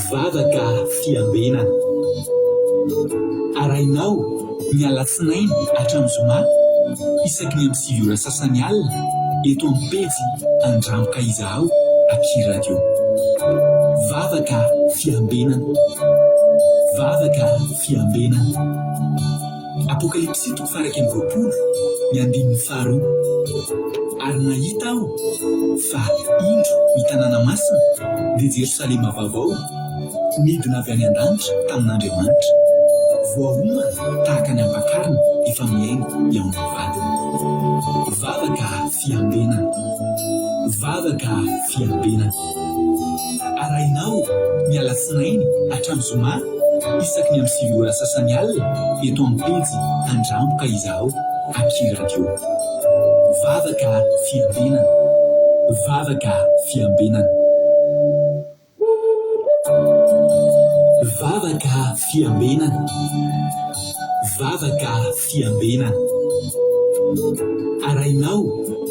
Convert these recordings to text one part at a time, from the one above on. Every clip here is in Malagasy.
vavaka fiambenana arainao ny alatsinainy hatramin'ny zoma isaky ny amin'ny 7 ora sasany alina eto amin'ny pejy Andramka Izaho Aky Radio. Vavaka fiambenana, vavaka fiambenana. Apokalipsy 2:20 ny 5:2. Ary nahita aho fa indro ny tanàna masina dia Jerosalema vaovao midina avy any an-danitra tamin'Andriamanitra, voahomana tahaka ny ampakarina efa miaingo eo amin'ny vadiny. Vavaka fiambenana, vavaka fiambenana. Arainao ny alatsinainy hatramin'ny zoma isaky ny amin'ny 7 ora sasany alina eto amin'ny pejy Andramka Izaho Aky Radio. Vavaka fiambenana, vavaka fiambenana. Vavaka fiambenana, vavaka fiambenana. Arainao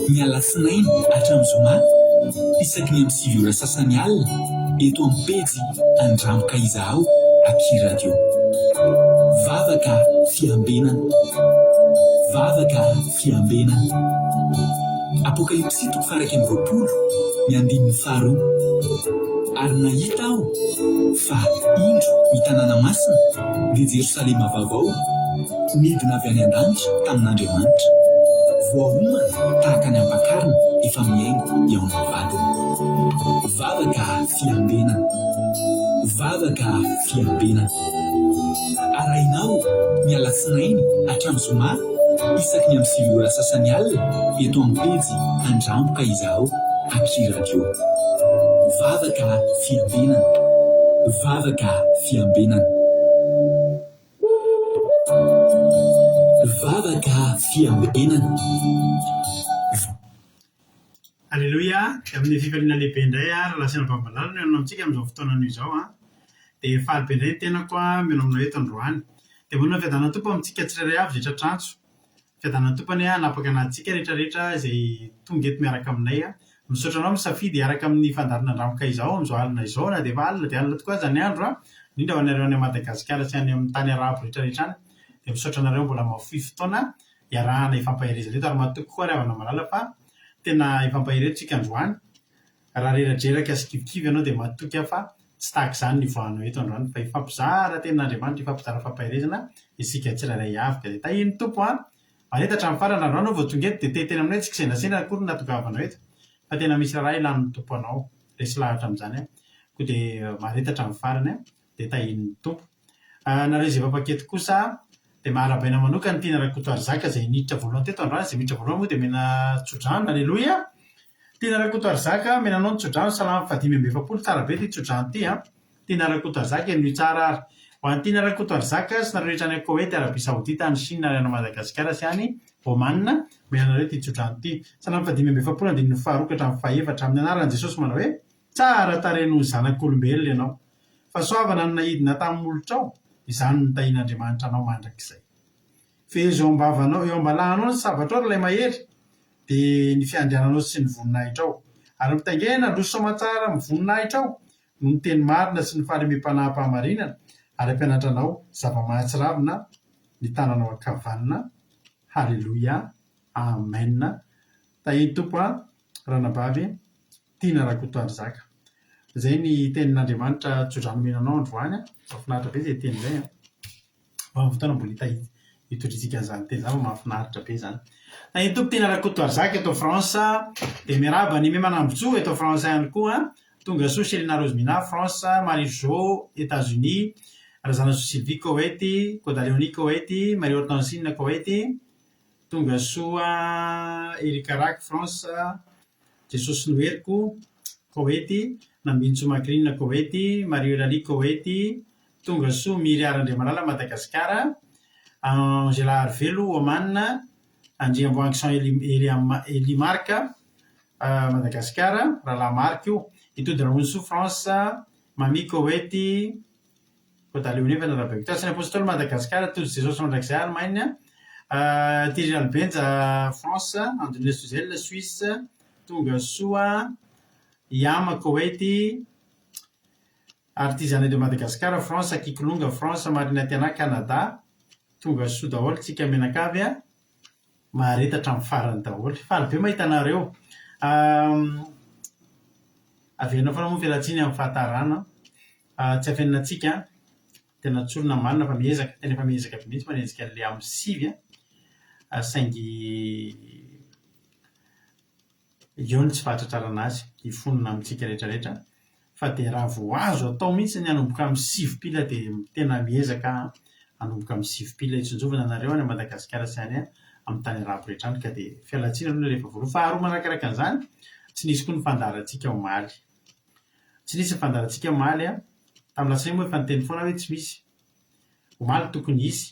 ny alatsinainy hatramin'ny zoma isaky ny amin'ny 7 ora sasany alina eto amin'ny pejy Andramka Izaho Aky Radio. Vavaka fiambenana, vavaka fiambenana. Apokalipsy 2:20 ny 5:2. Ary nahita aho fa indro ny tanàna masina dia Jerosalema vaovao midina avy any an-danitra tamin'Andriamanitra, voahomana tahaka ny ampakarina efa miaingo eo amin'ny vadiny. Vavaka fiambenana, vavaka fiambenana. Arainao ny alatsinainy hatramin'ny zoma isaky ny amin'ny 7 ora sasany alina eto amin'ny pejy Andramka Izaho Aky Radio. Vavaka fiambenana, vavaka fiambenana. Vavaka fiambenana. Alléluia. Amin'ny fifaliana lehibe indray raha lasina vahabalalana eo amintsika amin'izao fotoana izao dia falibe indray tenako mino aminao eto androany. Dia monina fiadanana tompo amintsika tsirairay avy izay tratrantso. Fiadanana tompony hanapaka anantsika rehetrarehetra izay tonga eto miaraka aminay. Misaotra anao misafidy hiaraka amin'ny fandaharana Andramka Izaho amin'izao alina izao, na dia efa alina dia alina tokoa izany andro indrindra ho anareo any Madagasikara sy any amin'ny tany arabo rehetrarehetra any. Dia misaotra anareo mbola mahafoy fotoana iarahana ifampahirizana eto, ary matoky koa ry havana malala fa tena ifampahiretintsika androany. Raha reradraraka sy kivikivy ianao dia matoky fa tsy tahaka izany ny voanao eto androany, fa ifampizara tenin'Andriamanitra, ifampizara fampahirizana isika tsirairay avy. Dia tahiny tompo maneta hatramin'ny farany androany vao tonga eto dia tetena aminay tsy kisendasendra akory natogavanao eto, fa tena misy raha ilan'ny tompo anao, resy lahatra amin'izany koa dia maneta hatramin'ny farany dia tahiny tompo. Nareo izay vapaketo kosa dia maharabaina manokana tiana Rakotoary Zaka izay niditra voalohany teto androany, izay miditra voalohany moa dia mena tsodrano. Alleluia. Tiana Rakotoary Zaka menanao ny tsodrano, salama 520 tsara be ity tsodrano ity. Tiana Rakotoary Zaka eny tsara ary ho an'ny tiana Rakotoary Zaka sy nareo rehetra any Koeta, Arabia Saodita, any Chine ary any Madagasikara sy any Oman, menanareo ity tsodrano ity. Salama 520 andininy faharoa hatramin'ny fahaefatra. Amin'ny anaran'i Jesosy manao hoe tsara tarehy noho ny zanak'olombelona ianao, fa soavana no nahidina tamin'ny molotrao, izany no tahian'Andriamanitra anao mandrakizay. Fezo eo ambavanao, eo ambalahanao ny sabatrao ilay mahery dia ny fiandriananao sy ny voninahitrao, ary mitaingena loso soamatsara amin'ny voninahitrao no ny teny marina sy ny fahalemem-panahy-pahamarinana, ary ampianatranao zava-mahatsiravina ny tananao ankavanana. Halleluia, amen. Tahiny tompo ranabavy tiana Rakotoary Zaka. Izay ny tenin'Andriamanitra tsodrano menanao androany. Mahafinaritra be izay teny izay. Amin'ny fotoana mbola hitondrisika an'izany teny izany, mahafinaritra be izany. Tahiny tompo tiana Rakotoary Zaka eto France dia miarahaba ny me manambotsoa eto France ihany koa. Tonga soa Selina Rozmina France, Marie-Jo États-Unis, Razana soa Sylvie Koety, Kodaleoni Koety, Marie Hortensine Koety, tonga soa Erika Rak France, Jesosy Noheriko Koety, Nambintso Makrina Koety, Marie Eulalie Koety, tonga soa Miry Arandriamalala Madagasikara, Angela Arvelo Oman, Andriamboangsan Elimarka Madagasikara, Rahalahy Marko Itody Raonso France, Mami Koety, Kodaleoni efa narabeko tasy ny apôstôly Madagasikara, Tody Jesosy mandrakizay Allemagne, Thierry Albenja France, André Suzel Suisse, tonga soa Yama Koety, ary ty zany de Madagasikara, France, kikolonga France, marina tiana Canada, tonga soa daholo tsika menakavy a maharetatra amin'ny farany daholo. Faly be mahita anareo. Averina foana moa fialatsiny amin'ny fahatarana. Tsy afenina antsika tena tsorona marina fa miezaka, tena efa miezaka be mihitsy manenjika an'ilay amin'ny sivy saingy eo ny tsy fahatratrarana azy hifonona amintsika rehetrarehetra. Fa dia raha vao azo atao mihitsy ny hanomboka amin'ny sivy pila dia tena miezaka hanomboka amin'ny sivy pila itsonjovana anareo any Madagasikara sy any amin'ny tany arabo rehetra any. Ka dia fialatsiny aloha rehefa voaloha. Faharoa manakaraka an'izany, tsy nisy koa ny fandaharantsika omaly. Tsy nisy ny fandaharantsika omaly tamin'ny latsinainy moa efa niteny foana hoe tsy misy. Omaly tokony hisy,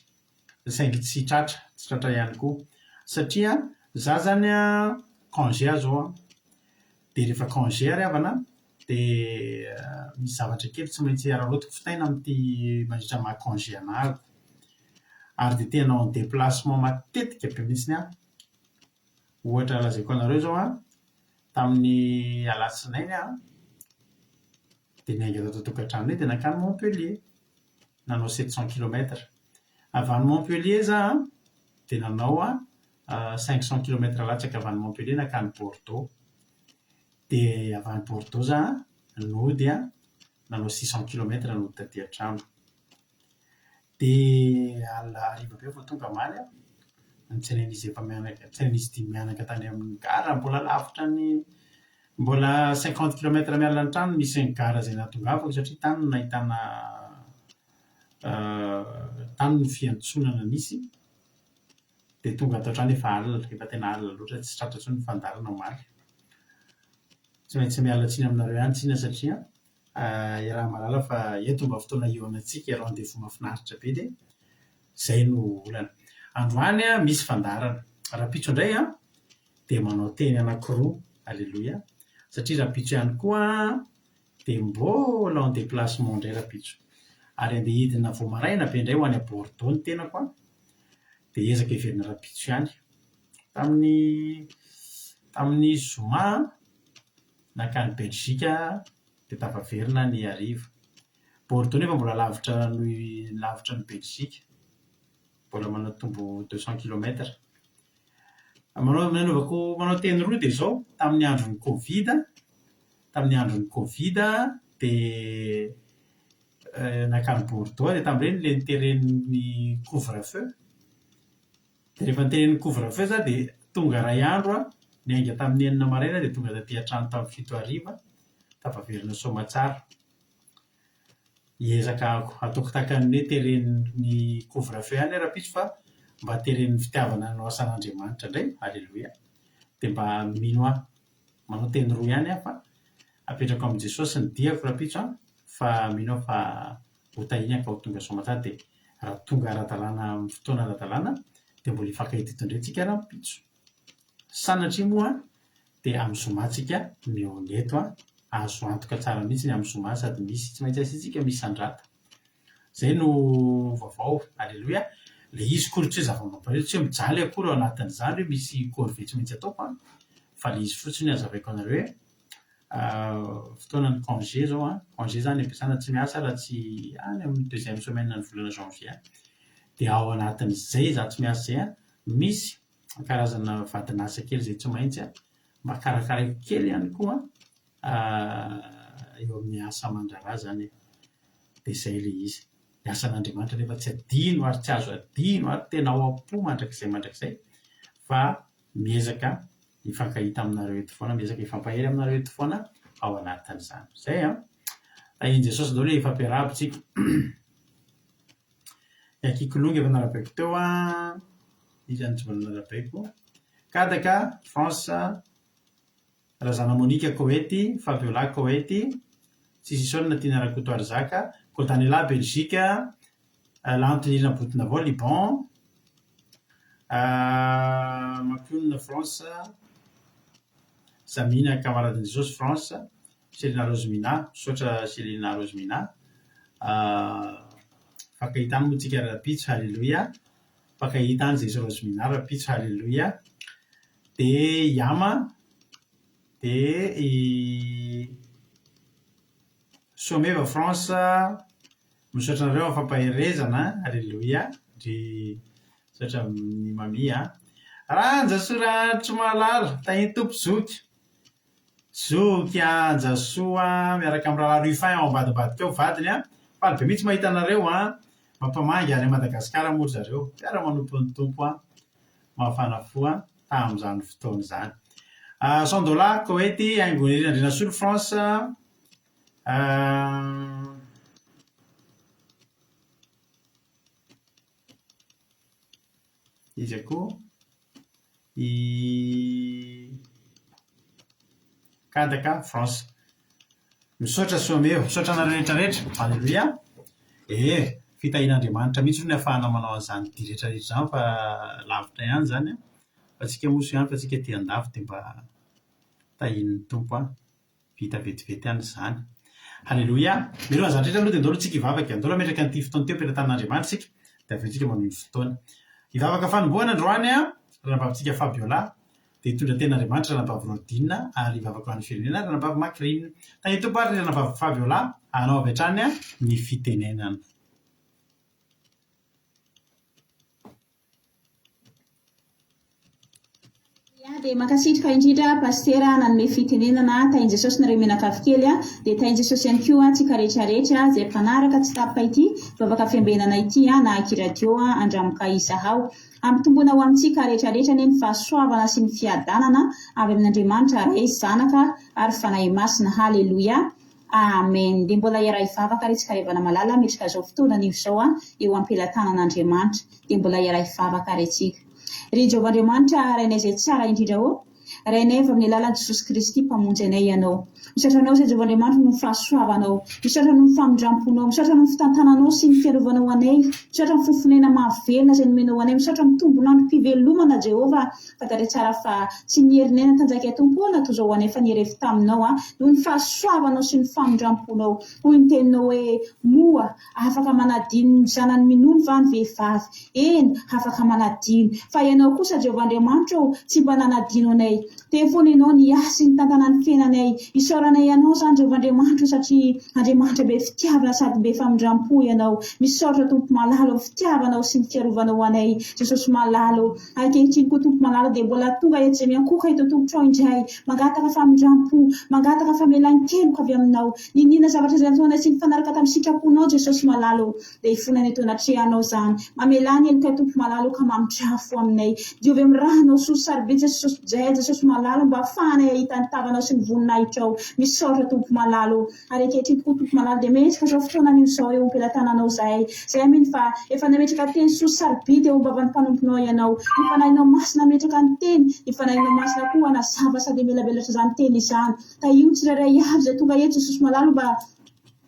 saingy tsy tratra ihany koa. Satria za zany congé azo dia rehefa congé ary havana dia misy zavatra kely tsy maintsy araraotiko fitaina amin'ity mandritra maha congé anahako. Ary dia tena en déplacement matetika be mihitsiny ohatra lazaiko anareo zao tamin'ny alatsinainy dia niainga tato tokantranonay dia nakany Montpellier, nanao 700 km. Avy any Montpellier za dia nanao 500 km latsaka avy any Montpellier nakany Bordeaux. Dia avy any Bordeaux za nody nanao 600 km nody taty an-trano. Dia hariva be vao tonga maly tsy nisy dimy mianaka tany amin'ny gara, mbola lavitra ny mbola 50 km miala ny trano nisy ny gara izay nahatongavako satria tany no nahitana tany no fiantsonana nisy. Dia tonga ato an-trano efa alina, efa tena alina loatra, tsy tratra intsony ny fandaharana omaly. Tsy maintsy miala tsiny aminareo ihany tsina satria raha malala fa eto mba fotoana ionantsika rendez-vous mahafinaritra be dia izay no olana. Androany misy fandaharana. Rapitso indray dia manao teny anankiroa, alleloia. Satria rapitso ihany koa dia mbola en déplacement indray rapitso. Ary andeha hidina vao maraina be indray ho any Bordeaux ny tenako dia ezaka hiverina rapitso ihany. Tamin'ny zoma nakany Belzika dia tafaverina ny hariva. Bordeaux nefa mbola lavitra ny Belzika, mbola manatombo 200 km. Manao teny roa dia izao tamin'ny andron'ny Covid dia nakany Bordeaux dia tamin'ireny ilay niteren'ny couvre-feu. Dia rehefa niteren'ny couvre-feu za dia tonga iray andro niainga tamin'ny 9 maraina dia tonga taty an-trano tamin'ny 7 hariva tafaverina Soamatsara. Hiezaka ataoko takan'ny teren'ny couvre-feu ihany rapitso fa mba teren'ny fitiavana no asan'Andriamanitra indray, alleloia. Dia mba mino manao teny roa ihany fa apetrako amin'i Jesosy ny diako rapitso fa mino fa ho tahiaka ho tonga Soamatsara. Dia raha tonga ara-dalàna amin'ny fotoana ara-dalàna dia mbola hifankahita eto indray tsika rapitso. Sanatria moa dia amin'ny zoma tsika mioneto azo antoka tsara mihitsy ny amin'ny zoma sady misy tsy maintsy asiantsika misy sandrata. Izay no vaovao, alleloia. Ilay izy kory tsy hoe zava-mampalahelo, tsy hoe mijaly akory ao anatin'izany hoe misy corvée tsy maintsy ataoko fa ilay izy fotsiny hazavaiko anareo hoe fotoana ny congé zao congé zany ampiasana tsy miasa raha tsy any amin'ny 2e semaine ny volana janvier. Dia ao anatin'izay za tsy miasa izay misy karazana vadinasa kely izay tsy maintsy mba karakaraiko kely ihany koa eo amin'ny asa aman-draharaha zany. Dia izay ilay izy. Ny asan'Andriamanitra nefa tsy adino ary tsy azo adino ary tena ao am-po mandrakizay fa miezaka hifankahita aminareo eto foana, miezaka hifampahery aminareo eto foana ao anatin'izany. Izay tahian Jesosy daholo hoe ifampiarahaba tsika. Kikolonga efa narabaiko teo izy anjomana narabaiko. Kadaka France, Razana Monika Koety, Fabiola Koety, Tsisisona Tiana Rakoto Arzaka, Kotanela Belzika, Lantonina Botinavao Liban, Mampionina France, Zamina Camaradin'i Jesosy France, Selina Rozmina, misaotra Selina Rozmina. Fakahitany moa tsika rapitso, halleloia. Fakahitany Jesosy Rozmina rapitso, halleloia. Dia Yama, dia Someva France misaotra anareo amin'ny fampaherezana. Alleloia. Ry misaotra ny mamia. Ranjasoa malala tahiny tompo zoky. Zoky anjasoa miaraka amin'ny raharaha rufin ao ambadibadika ao vadiny a. Faly be mihitsy mahita anareo a. Mampamangy any Madagasikara moa zareo. Piara manompo ny tompo a. Mafana foa tamin'izany fotoana izany. Sandola Koety Aingonirina Andrinasolo France. Izy koa i Kadaka France. Misaotra Someo, misaotra anareo rehetrarehetra. Alleluia. Fitahin'Andriamanitra mihitsy ny ahafahana manao an'izany dia rehetrarehetra izany fa lavitra ihany izany a. Fa tsika moso ihany fa tsika ety andafy dia mba tahin'ny tompo a. Vita vetivety ihany izany. Alleloia. Miloha izany rehetra aloha dia ndao tsika hivavaka. Andao metraka an'ity fotoana teo ampelantan'Andriamanitra tsika dia avy eo tsika manohy fotoana. Hivavaka fanombohana androany a. Ranabavitsika Fabiola dia hitondra tenin'Andriamanitra Ranabavy Rodina ary hivavaka ho an'ny firenena Ranabavy Makrina. Tahin'ny tompo ary Ranabavy Fabiola hanao avy hatrany a ny fitenenana. Dia mankasitraka indrindra pastera nanome fitenenana tahin'i Jesosy nareo menakavokely a dia tahin'i Jesosy ihany koa tsika rehetrarehetra izay mpanaraka tsy tapaka ity vavaka fiambenana ity a na akiradio a andramoka izahao ampitombona ho amintsika rehetrarehetra ny fahasoavana sy ny fiadanana avy amin'Andriamanitra ray zanaka ary fanahy masina. Halleluia. Amen. Dia mbola iara hivavaka ary tsika revana malala metrika izao fotoana anio izao a eo ampelantanan'Andriamanitra dia mbola iara hivavaka ary tsika. Ry Jehovahandriamanitra rainay izay tsara indrindra ao rainay avy amin'ny alalan'i Jesosy Kristy mpamonjy anay ianao. Misaotra anao izay Jehovahandriamanitra no fahasoavanao, misaotra no famindramponao, misaotra no fitantananao sy ny fiarovanao anay, misaotra ny fofonena mahavelona izay nomenao anay, misaotra ny tombon'androm-pivelomana Jehova fantatra tsara fa tsy nierinena tanjaky atompoana toy izao anay fa nirefy taminao a noho ny fahasoavanao sy ny famindramponao. Hoy ny teninao hoe moa afaka manadino ny zanany minono va ny vehivavy, eny afaka manadino fa ianao kosa Jehovahandriamanitra tsy mba nanadino anay. Tefoana ianao ny asy ny tantanan'ny fiainanay isaoranay ianao izany Jehovahandriamanitra satria Andriamanitra be fitiavana sady be famindrampo ianao. Misaotra tompo malalo fitiavanao sy ny fiarovanao anay Jesosy malalo. Ankehitriny koa tompo malalo dia mbola tonga eto izay miankoka eto tompotrao indray mangataka famindrampo, mangataka famelan-keloka avy aminao. Ninina zavatra izay ataonay sy ny fanaraka tamin'ny sitraponao Jesosy malalo dia hifonany eto anatrehanao izany. Mamelany heloka tompo malalo ka mamidrafo aminay. Diovy amin'ny rahanao soa saribitsy Jesosy malalo mba ahafahanay ahita ny tavanao sy ny voninahitrao. Misaotra tompo malalo ary ankehitriny koa tompo malalo dia metrika izao fotoana anio izao eo ampelantananao zahay. Zay aminy fa efa nametraka teny soa saribity eo ambavan'ny mpanomponao ianao. Ny fanahinao masina metraka ny teny, ny fanahinao masina koa anazava sady melabelatra izany teny izany. Tahio tsirairay avy izay tonga eto Jesosy malalo mba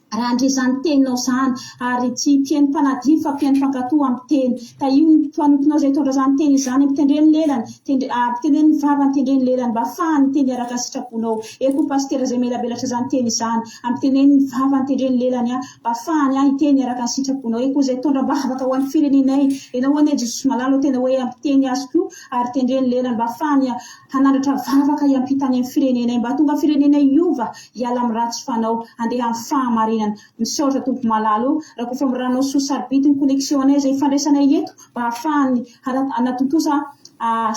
raha andre izany teninao izany ary tsy mpiaino mpanadihy fa mpiaino mpankatoa amin'ny teny. Tahio ny mpanomponao izay hitondra izany teny izany ampitendreny lelany, ampitendreny vavany, tendreny lelany mba ahafahany teny araka sitraponao. Eko pastera izay melabelatra izany teny izany ampitendreny vavany, tendreny lelany mba ahafahany hiteny araka ny sitraponao. Eko izay hitondra mba afaka ho an'ny firenenay ianao ane Jesosy malalo tena hoe ampiteny azy koa ary tendreny lelany mba ahafahany hanandratra vavaka hiampitany amin'ny firenenay mba tonga firenenay iova hiala amin'ny ratsy fanao handeha amin'ny fahamarinana. Misaotra tompo malalo raha kofa miranao soa saribity ny connexion anay izay fandraisanay eto mba ahafahany anatontosa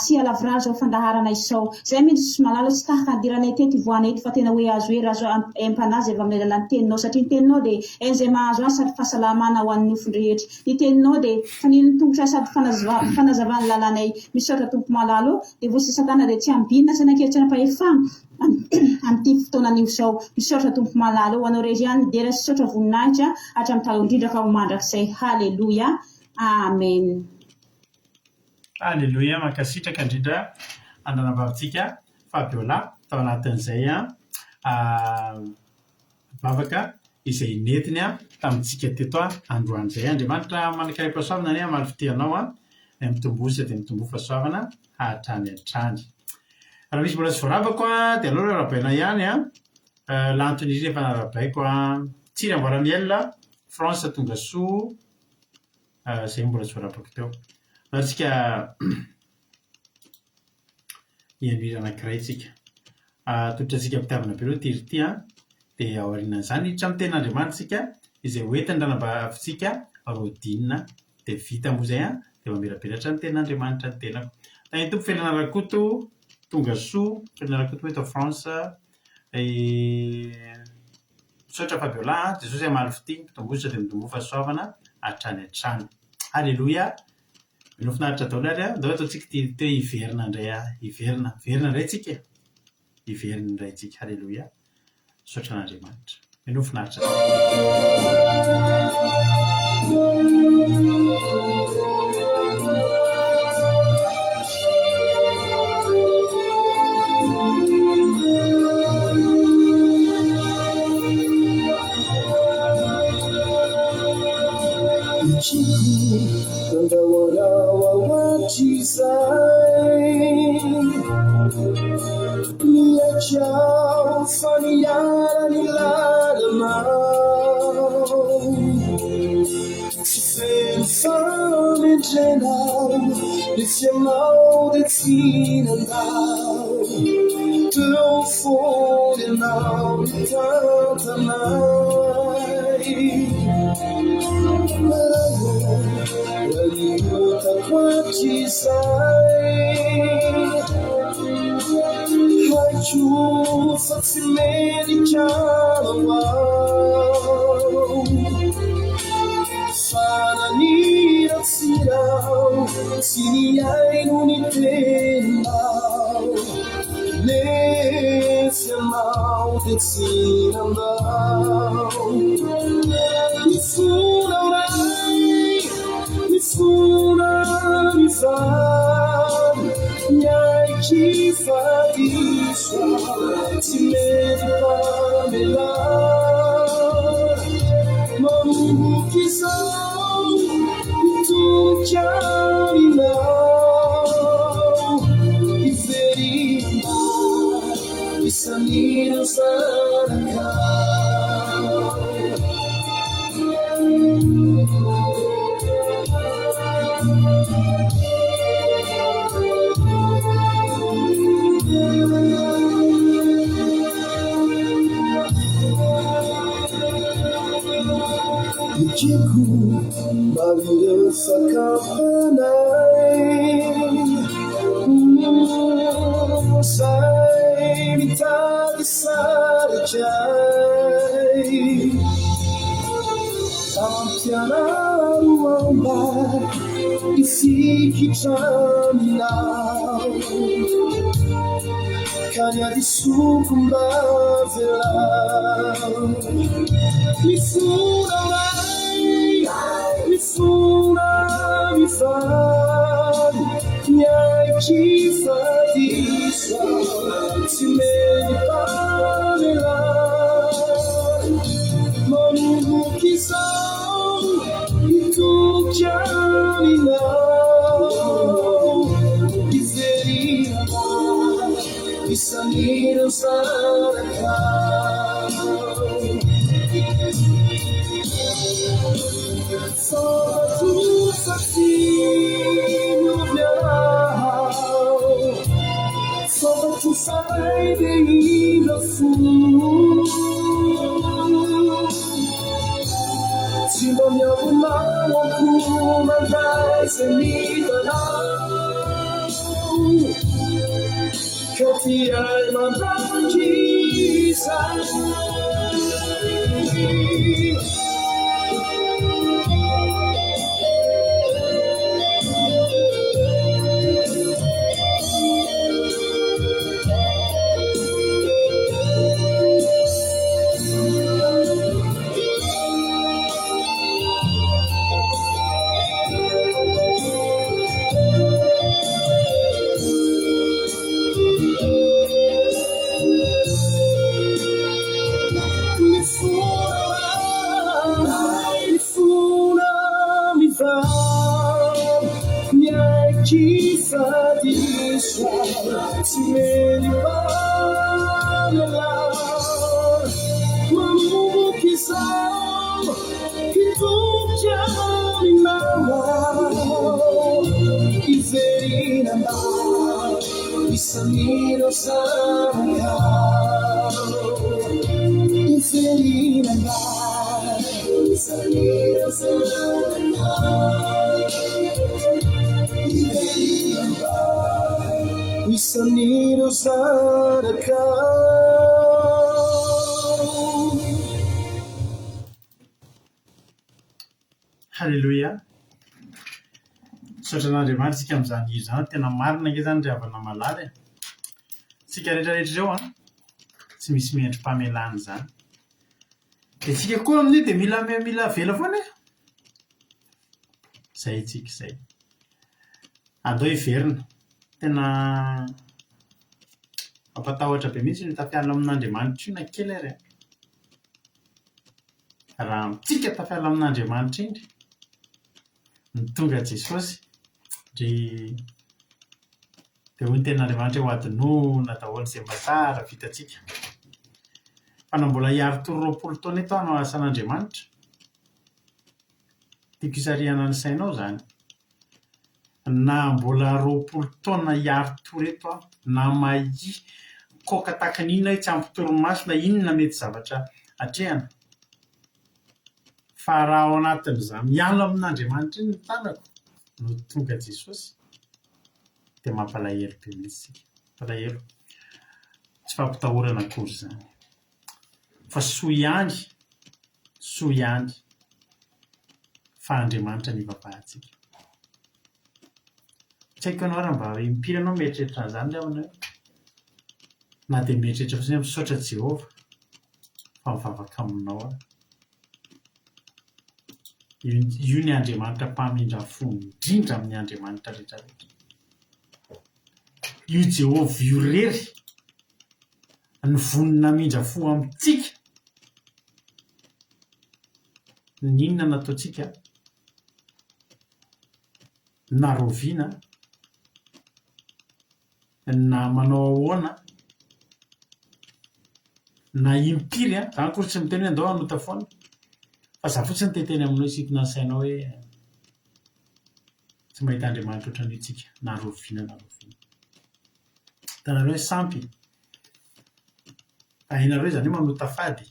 sy alavira izao fandaharana izao. Zay mihitsy Jesosy malalo tsy tahaka andiranay teto ivoana eto fa tena hoe azo hoe raha empanazy avy amin'ny alalan'ny teninao satria ny teninao dia en'izay mahazo azy sady fahasalamana ho an'ny nofony rehetra. Ny teninao dia fanino tongotra sady fanazavany lalànay. Misaotra tompo malalo dia voasy satana dia tsy ambinina sy nankevitra nampahefana amin'ity fotoana anio izao. Misaotra tompo malalo ho anao rery ihany dera sy saotra voninahitra hatramin'ny talo indrindra ka ho mandrakizay. Halleluia. Amen. Alleluia. Mankasitraka indrindra andranambavitsika Fabiola tao anatin'izay vavaka izay netiny tamintsika teto androany izay. Andriamanitra manakaray fahasoavana any malifitianao mitombosa dia mitombo fahasoavana hatrany hatrany. Raha misy mbola tsy voaravako dia aleo rahabaina ihany l'Antony rehefa narabaiko Tsiry Amboaramiel France tonga soa izay mbola tsy voaravako teo. Antsika hianira anankiray tsika. Totra tsika mpitiavana be aloha tirity dia aorianan'izany hiditra amin'ny ten'Andriamanitsika izay hoentin-dranam-bavitsika rodinina dia vita moa izay dia mamelaperatra ny ten'Andriamanitra ny tenako. Tany tompo fiainana-rakoto tonga soa fiainana-rakoto eto France misaotra Fabiola Jesosy amaly fitiny mpitombotra dia mitombo fahasoavana hatrany hatrany. Halleloia. Minofinaritra daholo ary andao ataontsika teo hiverina indray hiverina indray tsika hiverina indray tsika. Halleloia. Misaotra an'Andriamanitra. Minofinaritra Ciao, familiare nell'animale, si fame in generale, le fiammao del finandao, tu fuori non tanta mai, aiuta qua ci sei. Haiu facilmente chiamam Fananira sirau Siniai nunitendau Nesse mal desinandau Nifuna orai Nifuna mifam Nhai chi fa isso se mede pamelar Mamu que são tu caminhou E ferida e sanira saracau Digo, maravilhosa campanai Sai metade sarjai Campianar o ambar E fique caminhar Canha de sucumbavelar Mi fura mi fa Nhai chi fa disso Si me ne pamelar Mamu que são E tu caminhou E ferida E sanira saracau Só tu sacinho verão Só tu sai bem no fundo Se não me arrumar alguma vai ser me dará Que eu te amo de sai Chi fa di sua si vede parlar Mamu che sa che tu chiami mamma I ferina I samiro sarà I Isaniro saraka halleloia sotran'andriamanitra tsika amin'izany hiro zany tena marina ke zany ry havana malala tsika rehetrarehetra zao tsy misy miendrim-pamelana zany dia tsika koa amin'io dia mila vela foana zay tsika izay andao hiverina tena mampatahotra be mihitsy ny tafiala amin'Andriamanitra io na kely ary raha mitsika tafiala amin'Andriamanitra indry ny tonga Jesosy dia hoy ny ten'Andriamanitra ho adinoina daholo izay mba tsara vitatsika fa na mbola hiaro toro 20 taona eto hanao asan'Andriamanitra tiako hisarihana ny sainao zany na mbola 20 taona hiaro toro eto aho na mahi koka tahaka n'inona hoe tsy ampy torimaso na inona mety zavatra hatrehana fa raha ao anatin'izany miala amin'Andriamanitra iny ny tanako no tonga Jesosy dia mampalahelo be mihitsy mampalahelo tsy fampitahorana akory zany fa soa ihany fa Andriamanitra ny vapahantsika tsy haiko ianao raha mba impiry ianao mieritreritra an'izany ry havana na dia mieritreritra fotsiny misaotra Jehovah fa mivavaka aminao aho io ny Andriamanitra mpamindra fo indrindra amin'ny Andriamanitra rehetrarehetra io Jehovah io rery ny vonina mindra fo amintsika n'inona nataontsika na roviana na manao ahoana na impiry zany kory tsy miteny andao hanota foana fa za fotsiny teteny aminao isitona ny sainao hoe tsy mahita Andriamanitra ohatran'io tsika na roviana hitanareo hoe sampy hainareo zany hoe manota fady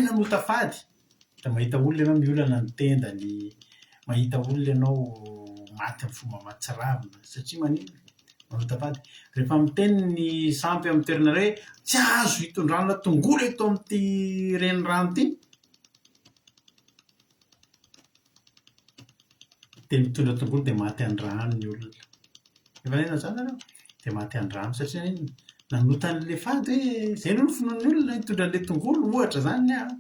nanota fady da mahita olona ianao miolana ny tendany mahita olona ianao maty amin'ny fomba mahatsiravina satria manino manota fady rehefa miteny ny sampy amin'ny toerana hoe tsy azo hitondrana tongolo eto amin'ity renirano ity dia mitondra tongolo dia maty an-drano ny olona efa nena zany areo dia maty an-drano satria nanota an'le fady hoe zay no finoan'ny olona hitondra an'le tongolo ohatra zany ny aha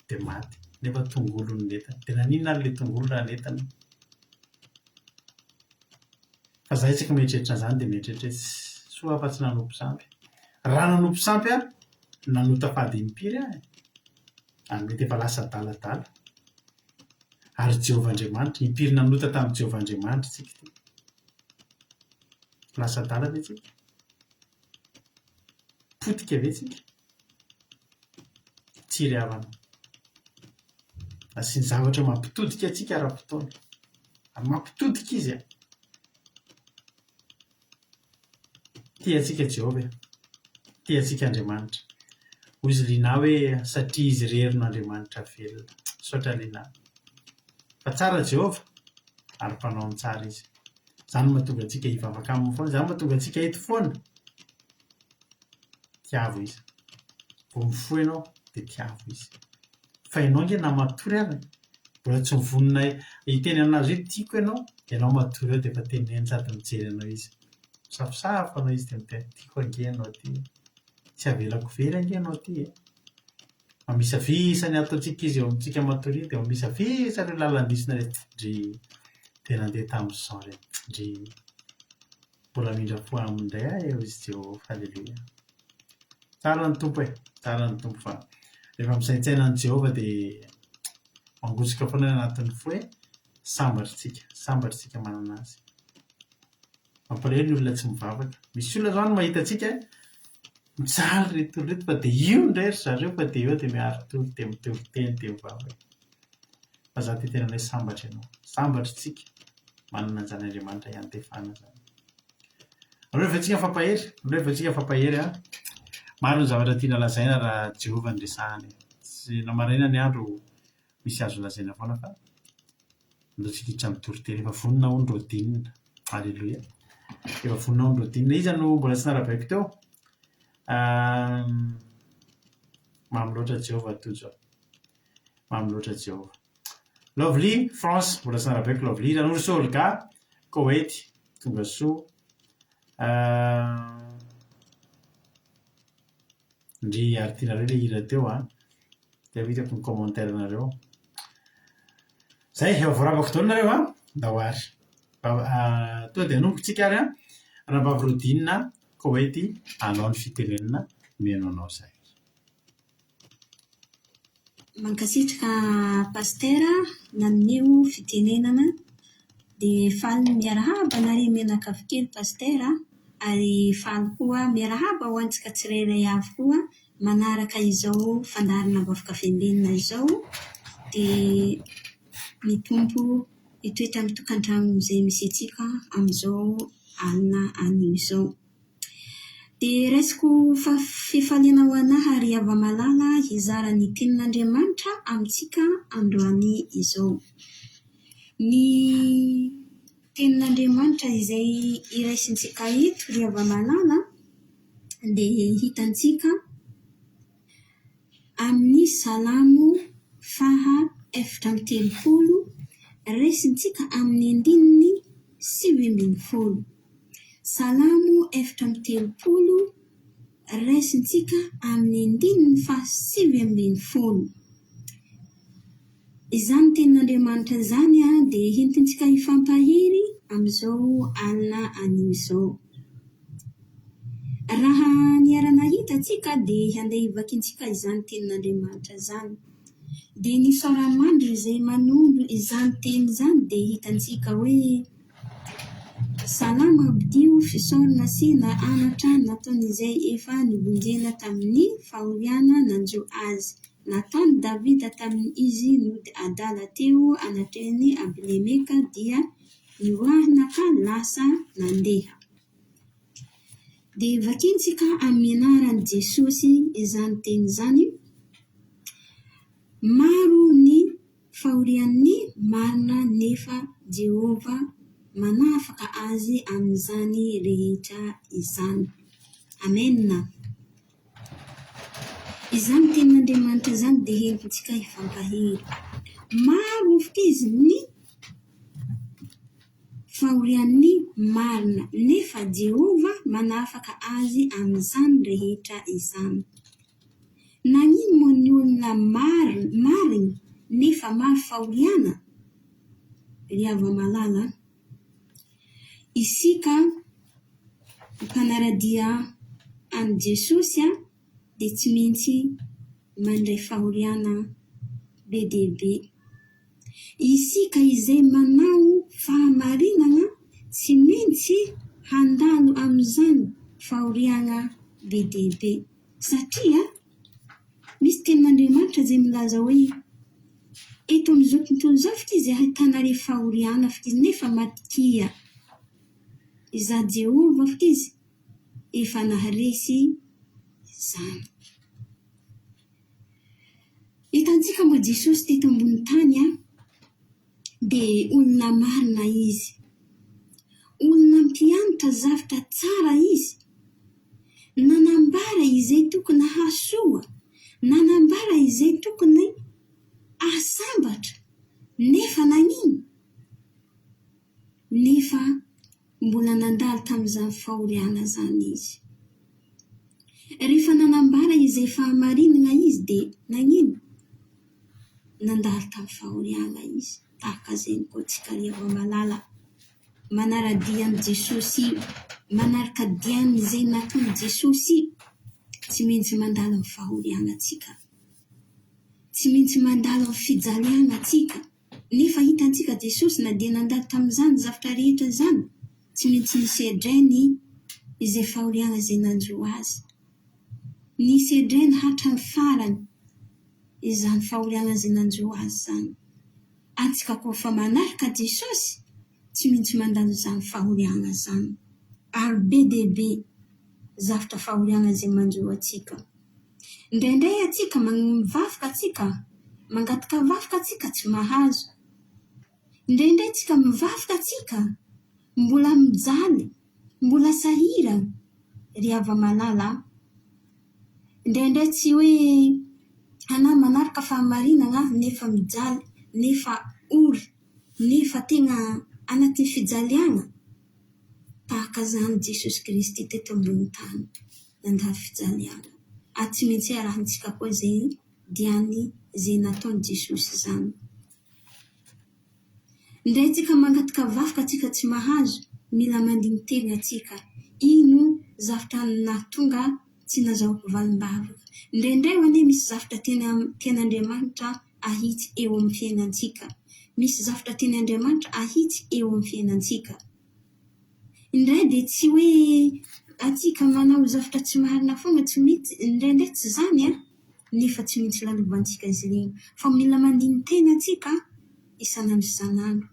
dia maty nefa tongolo ny netana dia nanina an'le tongolo raha netana fa zahay tsika mieritreritra an'izany dia mieritreritra hoe soa afa tsy nanompo sampy raha nanompo sampy aho nanota fady impiry any mety efa lasa daladala ary Jehovah Andriamanitra impiry nanota tamin'ny Jehovah Andriamanitra tsika ty lasa dala ve tsika potika ve tsika tsy ry havana asiany zavatra mampitodika atsika ara-potoana ary mampitodika izy tiantsika Jehovah tiantsika Andriamanitra hoy izy lina hoe satria izy rery no Andriamanitra velona saotra lina fa tsara Jehovah ary mpanao ny tsara izy zany mahatonga antsika hivavaka aminy foana zany mahatonga antsika eto foana tiavo izy vao mifoha ianao dia tiavo izy fa ianao nge na matory ary mbola tsy mivonona hiteny anazy hoe tiako ianao matory eo dia efa teneny sady mijery anao izy misafisafa anao izy dia miteny tiako ange ianao ty tsy avelako very ange ianao ty mamisavisa ny ataontsika izy eo amintsika matory dia mamisavisa ireo lalandrisina dry tena andeha tamin'izao re dry mbola mindra fo amindray eo izy Jehovah halleloia tsara ny tompo tsara ny tompo fa rehefa misaintsaina ny Jehovah dia mangotsika foana anatin'ny fo sambatritsika manana azy mampalahelo ny olona tsy mivavaka misy olona zao mahita antsika mijaly reto reto fa dia io ndray ry zareo fa dia eo dia miaro tolo dia mitevy teny dia mivavaka fa za ty tena ilay sambatra ianao sambatritsika manana an'izany Andriamanitra ihany tefana zany rehefa antsika fampahery maro ny zavatra tiana lazaina raha Jehovah no resahany. Sy namaraina ny andro misy azo lazaina foana fa ndotsika amin'ny toriteny efa vonona ho ny rodinina. Halleluia. Efa vonona ho ny rodinina. Iza no mbola tsy narabaiko teo? Mamy loatra Jehovah toy zao. Mamy loatra Jehovah. Lovely France, mbola tsy narabaiko Lovely. Ranoro Solga, Koweït, tonga soa. Ndry ary tianareo le hira teo dia hitako ny commentaire nareo. Zay efa voaravako taona nareo da hoary. Tonga dia hanombotsika ary Rambavy-Rodinina Koweït anao ny fitenenana mihainao zay. Mankasitraka pastera naneo fitenenana dia faly miarahaba nare menaka avikely pastera ary faly koa miarahaba ho antsika tsirairay avy koa manaraka izao fandarina vaovaka fiandenana izao dia mitompo hitoetra amin'ny tokantrano izay misy antsika amin'izao alina anio izao. Dia raisiko fifaliana ho anahy ary ava-malala hizara ny tenin'Andriamanitra amintsika androany izao. Ny tenin'Andriamanitra izay iraisintsika eto ry ava-malala dia hitantsika amin'ny Salamo 4:30 raisintsika amin'ny andininy 7:10. Salamo 4:30 raisintsika amin'ny andininy 7:10. Izany tenin'Andriamanitra zany dia hentintsika hifampahiry amin'izao alina anio izao. Raha niarana hitantsika dia handeha hivakintsika izany tenin'Andriamanitra zany. Dia ny soramandry izay manondro izany teny izany dia hitantsika hoe salama abdio fisaorana sy na anatra nataon'izay efa nibonjena tamin'ny fahoriana nanjo azy. Nataony Davida tamin'izy nody adala teo anatrehany Abilemeka dia nioahina ka lasa nandeha. Dia vakintsika amin'ny anaran'i Jesosy izany teny izany. Maro ny fahorian'ny marina nefa Jehovah manafaka azy amin'izany rehetra izany. Amen. Izany tenin'Andriamanitra izany dia hentintsika hifampahiry. Maro izy ny fahorian'ny marina nefa Jehovah manafaka azy amin'izany rehetra izany. Nanino moa ny olona marina nefa maro fahoriana? Ry ava-malala, isika mpanaradia an'i Jesosy dia tsy maintsy mandray fahoriana be dia be. Isika izay manao fahamarinana tsy maintsy handalo amin'izany fahoriana be dia be. Satria misy tenin'Andriamanitra izay milaza hoe eto amin'izao tontolo izao fika izy ahitanare fahoriana fika izy nefa matikia. Iza Jehovah fika izy efa naharesy izany. Hitantsika moa Jesosy teto ambony tany dia olona marina izy. Olona mpianatra zavatra tsara izy. Nanambara izay tokony hasoa. Nanambara izay tokony asambatra. Nefa nanino? Nefa mbola nandalo tamin'izany fahoriana zany izy. Rehefa nanambara izay fahamarinana izy dia nanino? Nandalo tamin'ny fahoriana izy. Tahaka izay koa tsika ry ava-malala. Manaradia an'i Jesosy, manaraka diany izay nataon'i Jesosy, tsy maintsy mandalo amin'ny fahoriana tsika. Tsy maintsy mandalo amin'ny fijaliana tsika. Nefa hitantsika Jesosy na dia nandalo tamin'izany zavatra rehetra izany, tsy maintsy nisedrainy izay fahoriana izay nanjo azy. Nisedrainy hatramin'ny farany izany fahoriana izay nanjo azy zany. Antsika koa fa manaraka Jesosy, tsy maintsy mandalo izany fahoriana izany. Ary be dia be zavatra fahoriana zay manjo atsika. Indraindray atsika mivafoka atsika, mangataka vafoka atsika tsy mahazo. Indraindray atsika mivafoka atsika, mbola mijaly, mbola sahira, ry hava malala. Indraindray tsy hoe ana manaraka fahamarinana nefa mijaly, nefa ory, nefa tena anaty fijaliana. Tahaka zany Jesosy Kristy teto ambony tany nandalo fijaliana. Tsy maintsy arahantsika koa zay diany zay nataony Jesosy zany. Indray tsika mangataka vafoka atsika tsy mahazo, mila mandiny tena atsika. Ino zavatra nahatonga tsy nazahoako valim-bavaka. Indraindray hoane misy zavatra tena Andriamanitra ahitsy eo amin'ny fiainantsika. Misy zavatra tena Andriamanitra ahitsy eo amin'ny fiainantsika. Indray dia tsy hoe atsika manao zavatra tsy marina foana, tsy mety. Indraindray tsy zany nefa tsy maintsy lalovantsika izy ireny. Fa mila mandiny tena atsika isanandro isanandro.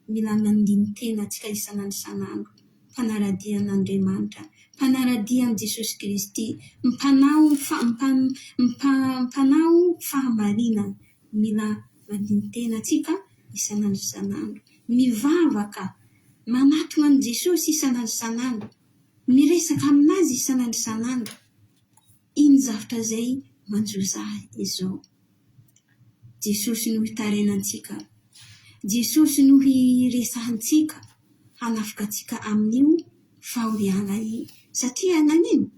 Mila mandiny tena atsika isanandro isanandro. Mpanaradian'Andriamanitra, mpanaradian'i Jesosy Kristy, mpanao fahamarina. Mila mandiny tena atsika isanandro isanandro. Mivavaka, manatona an' Jesosy isanandro isanandro. Miresaka aminazy isanandro isanandro. Iny zavatra zay manjozahy izao. Jesosy no hitarenantsika. Jesosy no hiresahantsika, hanafika atsika amin'io fahoriana io. Satria nanino?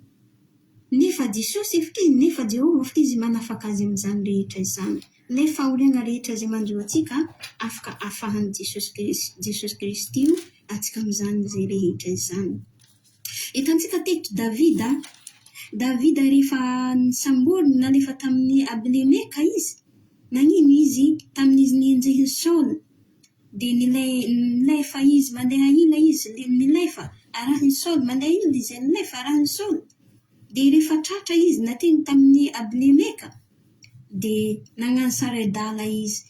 Nefa Jesosy efika izy, nefa Jehova efika izy manafaka azy amin'izany rehetra izany. Le fahoriana rehetra zay manjo atsika, afaka afahan'i Jesosy Kristy io atsika amin'izany zay rehetra izany. Hitantsika teto Davida rehefa nisamboriny nalefa tamin'ny Abimeleka izy, nanino izy tamin'izy nienjehiny Saul. Dia nilefa izy mandeha ila izy, nilefa arahiny Saul, mandeha ila izy nilefa arahiny Saul. Dia rehefa tratra izy nateny tamin'ny Abimeleka, dia nagnano saredala izy.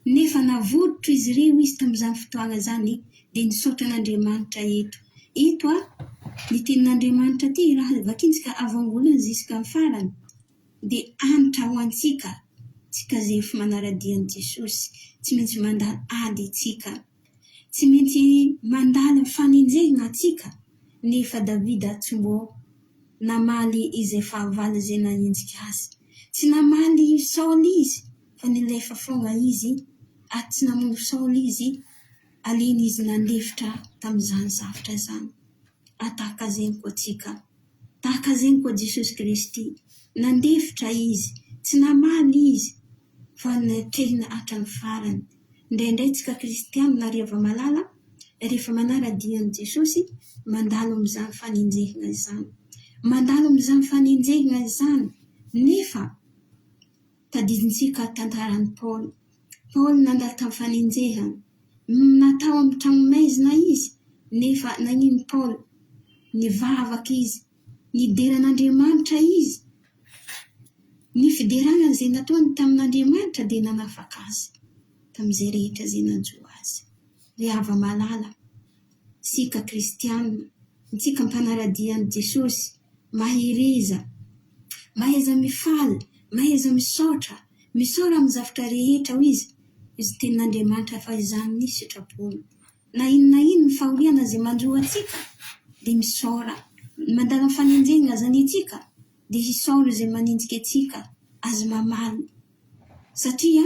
Nefa navoditro izy ireo izy tamin'izany fotoana zany, dia nisaotra an'Andriamanitra eto. Eto ny tenin'Andriamanitra ty raha vakintsika avam-bolony ziska amin'ny farany. Dia anitra ho antsika, tsika zay efa manaradian'i Jesosy, tsy maintsy mandalo ady tsika, tsy maintsy mandalo fanenjehina atsika. Nefa Davida tsy mbô namaly izay fahavalo zay nanenjika azy. Tsy namaly Saul izy, fa nilefa foana izy, tsy namono Saul izy, aliny izy nandefitra tamin'izany zavatra zany. Tahaka zegny koa tsika, tahaka zegny koa Jesosy Kristy, nandefitra izy, tsy namaly izy, fa natrehina hatrany farany. Indraindray tsika kristianina rehefa malala, rehefa manaradian'i Jesosy, mandalo amin'izany fanenjehina izany. Mandalo amin'izany fanenjehina izany. Nefa tadidintsika tantaran'i Paul nandalo tamin'ny fanenjehana. Natao amin'ny trano maizina izy, nefa nanino Paul, nivavaka izy, nideran'Andriamanitra izy. Ny fiderana zay nataony tamin'Andriamanitra dia nanafaka azy tamin'izay rehetra zay nanjo azy. Ry hava malala, sika kristianina, tsika mpanaradian'i Jesosy, maheza mifaly, maheza misaotra amin'ny zavatra rehetra ho izy tenin'Andriamanitra fa izany ny sitrapony. Na inona ny fahoriana zay manjo atsika, dia misaora, mandala fanenjehina zany atsika, dia hisaora zay manenjika atsika azy mamaly. Satria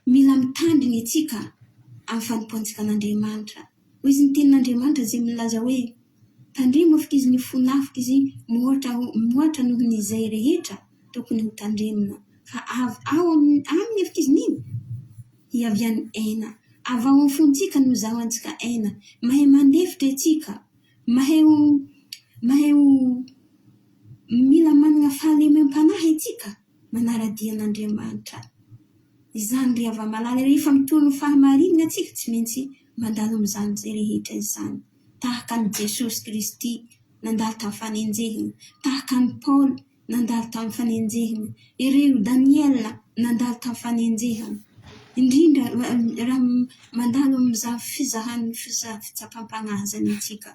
mila mitandriny atsika amin'ny fanompoantsika an'Andriamanitra. Hoy izy ny tenin'Andriamanitra zay milaza hoe tandremo afaka izy ny fonafika izy moatra noho ny izay rehetra tokony ho tandremina. Fa ao aminy afaka izy nino hiavian'ny aina. Avy ao amin'ny fontsika no zahoantsika aina. Mahay mandefitra atsika, mahay mila manana fahalemem-panahy atsika, manaradian'Andriamanitra. Izany ry hava malala, rehefa mitony fahamarinana atsika, tsy maintsy mandalo amin'izany zay rehetra izany. Tahaka ny Jesosy Kristy nandalo tamin'ny fanenjehina, tahaka ny Paul nandalo tamin'ny fanenjehina, ireo Daniela nandalo tamin'ny fanenjehina. Indrindra raha mandalo amin'izany fitsapampanahy zany atsika.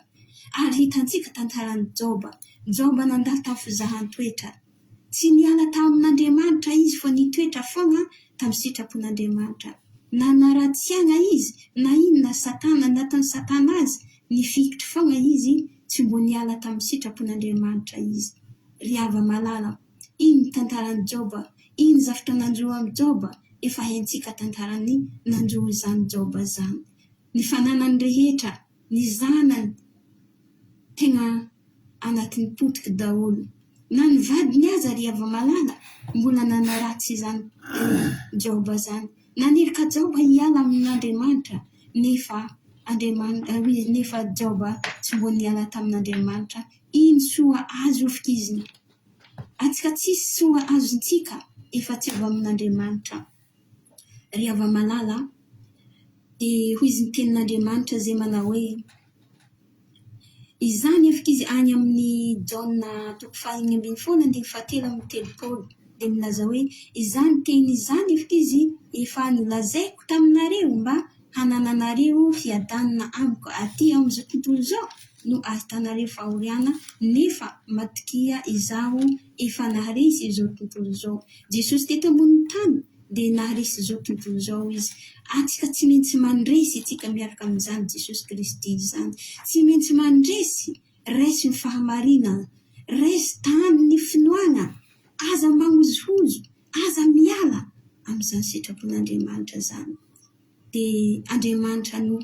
Ary hitantsika tantaran'i Joba nandalo tamin'ny fizahan-toetra. Tsy niala tamin'Andriamanitra izy fa nitoetra foana tamin'ny sitrapon'Andriamanitra. Na naratsiana izy, na inona Satana nataony Satana azy, nifikitra foana izy, tsy mbo niala tamin'ny sitrapon'Andriamanitra izy. Ry hava malala, iny tantaran'i Joba, iny zavatra nandroa amin'ny Joba, efa haintsika tantarany nandroa izany Joba zany. Ny fananany rehetra, ny zanany, tena anatin'ny potika daholo. Na ny vadiny aza ry hava malala, mbola nanaratsy izany Joba zany. Nanirika Joba hiala amin'Andriamanitra, nefa Joba tsy mbo niala tamin'Andriamanitra. Iny soa azo fikiziny. Atsika tsisy soa azontsika efa tsy avy amin'Andriamanitra. Ry hava malala, dia hoy izy ny tenin'Andriamanitra zay manao hoe izany afikizy any amin'ny Jaona 1:7-telopolo, dia milaza hoe izany teny izany afikizy efa nilazaiko taminareo mba hanananareo fiadanana amiko aty amin'izao tontolo zao no ahitanareo fahoriana, nefa matokia izaho efa naharesy izao tontolo zao. Jesosy teto ambony tany dia naharesy izao tontolo zao izy. Atsika tsy maintsy mandresy itsika miaraka amin'izany Jesosy Kristy izany. Tsy maintsy mandresy resy ny fahamarinana, resy tany ny finoana, aza magnozohozo, aza miala amin'izany sitrapon'Andriamanitra zany. Dia Andriamanitra no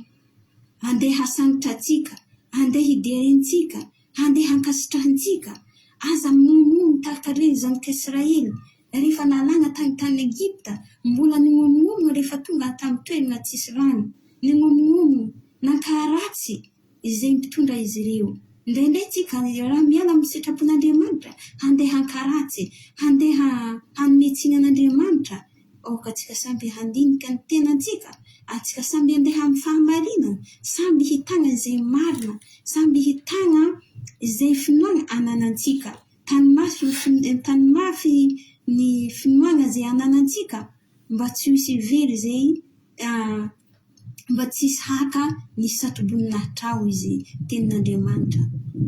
handeha hasanitra atsika, handeha hiderentsika, handeha hankasitrahantsika, aza momono tahaka ireny zanak'Israely rehefa nalana tany Egypta, mbola nimomono rehefa tonga tamin'ny toerana tsisy rano, nimomono nankaratsy izay mpitondra izy ireo. Indraindray tsika raha miala amin'ny sitrapon'Andriamanitra, handeha hankaratsy, handeha hanometsina an'Andriamanitra, ka atsika samby handinika ny tenantsika, atsika samby handeha amin'ny fahamarinana, samby hitana izay marina, samby hitana izay finoana ananantsika. Tany mafy ny finoana izay ananantsika, mba tsy hisy very izay, mba tsy hisy haka ny satroboninahitra ao izy tenin'Andriamanitra.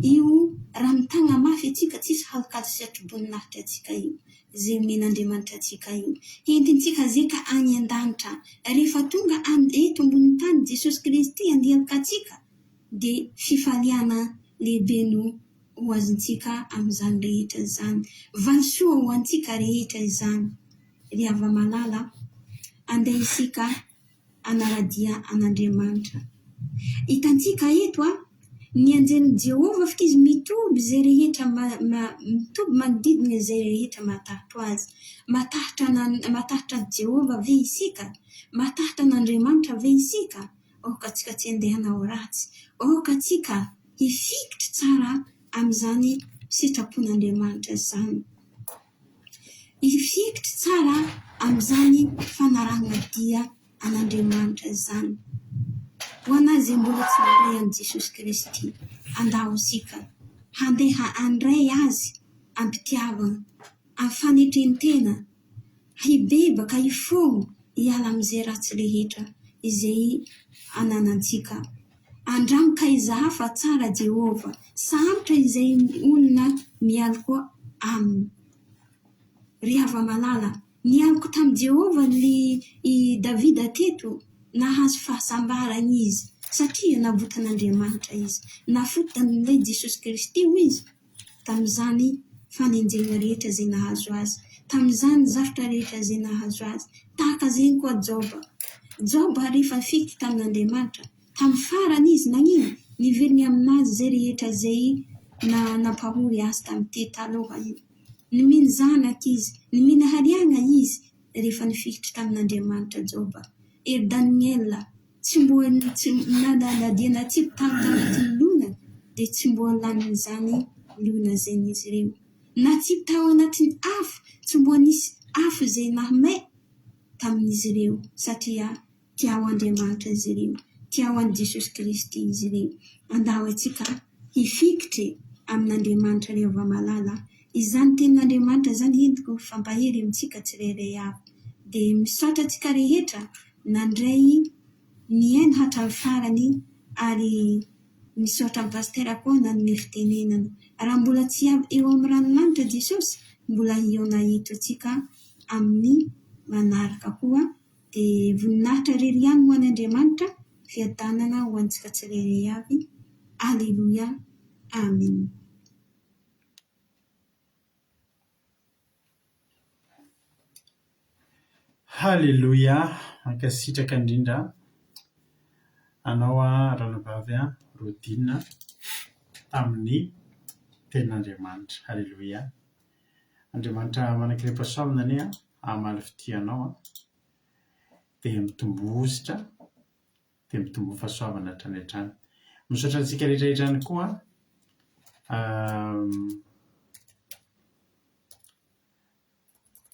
Io raha mitana mafy atsika, tsisy halakaly satroboninahitra atsika io, izay men'Andriamanitra atsika io. Entintsika zay ka any an-danitra. Rehefa tonga eto ambony tany Jesosy Kristy andialaka atsika, dia fifaliana lehibe no ho azontsika amin'izany rehetra izany. Valisoa ho antsika rehetra izany. Ry hava malala, andeha isika anaradia an'Andriamanitra. Hitantsika eto ny anjelin'i Jehovah fikizy mitoby zay rehetra mitoby manodidina izay rehetra matahatra azy. Matahatra Jehovah ve isika? Matahatra an'Andriamanitra ve isika? Ka tsika tsy andeha hanao ratsy. Ka tsika hifikitra tsara amin'izany sitrapon'Andriamanitra zany. Hifikitra tsara amin'izany fanarahana dia an'Andriamanitra zany. Ho anazy mbola tsy mandray an'i Jesosy Kristy, andao isika handeha andray azy ampitiavana, amin'ny fanetrentena, hibebaka, hifono, hiala amin'izay ratsy rehetra izay ananantsika. Andramoka izaha tsara Jehovah, sarotra izay olona mialo koa aminy. Ry hava malala, nialoko tamin'i Jehovah i Davida teto, nahazo fahasambarana izy, satria nabotan'Andriamanitra izy, nafotan'ilay Jesosy Kristy izy, tamin'izany fanenjena rehetra izay nahazo azy, tamin'izany zavatra rehetra izay nahazo azy. Tahaka izay koa Joba rehefa nifikitra tamin'Andriamanitra, tamin'ny farany izy nagnino, niveriny aminazy izay rehetra izay nampahory azy tamin'ny tety taloha iny. Nimeny zanaka izy, nimeny hariana izy rehefa nifikitra tamin'Andriamanitra Joba. Ery Daniela, tsy mbo nadadiana tsipy tamin'ny lona, dia tsy mbo lanin'izany lona izay izy ireo. Na tsipy tao anatin'ny afo, tsy mbo nisy afo izay nahamay tamin'izy ireo, satria tiao Andriamanitra izy ireo, tiao an'i Jesosy Kristy izy ireo. Andao atsika hifikitra amin'Andriamanitra ry hava malala. Izany tenin'Andriamanitra zany entiko fampahery amintsika tsirairay avy. Dia misaotra atsika rehetra nandray ny aina hatramin'ny farany, ary misaotra amin'ny pastera koa nanome fitenenana. Raha mbola tsy eo amin'ny ranomanitra Jesosy, mbola iona eto antsika amin'ny manaraka koa, dia voninahitra irery ihany ho an'Andriamanitra, fiadanana ho antsika tsirairay avy. Alleluia, amen. Halleluia, mankasitraka indrindra anao ranavavy Rodina tamin'ny tenin'Andriamanitra. Halleluia. Andriamanitra manankirepasoavina anie amaly fitianao dia mitombositra, dia mitombo fahasoavana hatrany hatrany. Misaotra antsika rehetrarehetra ihany koa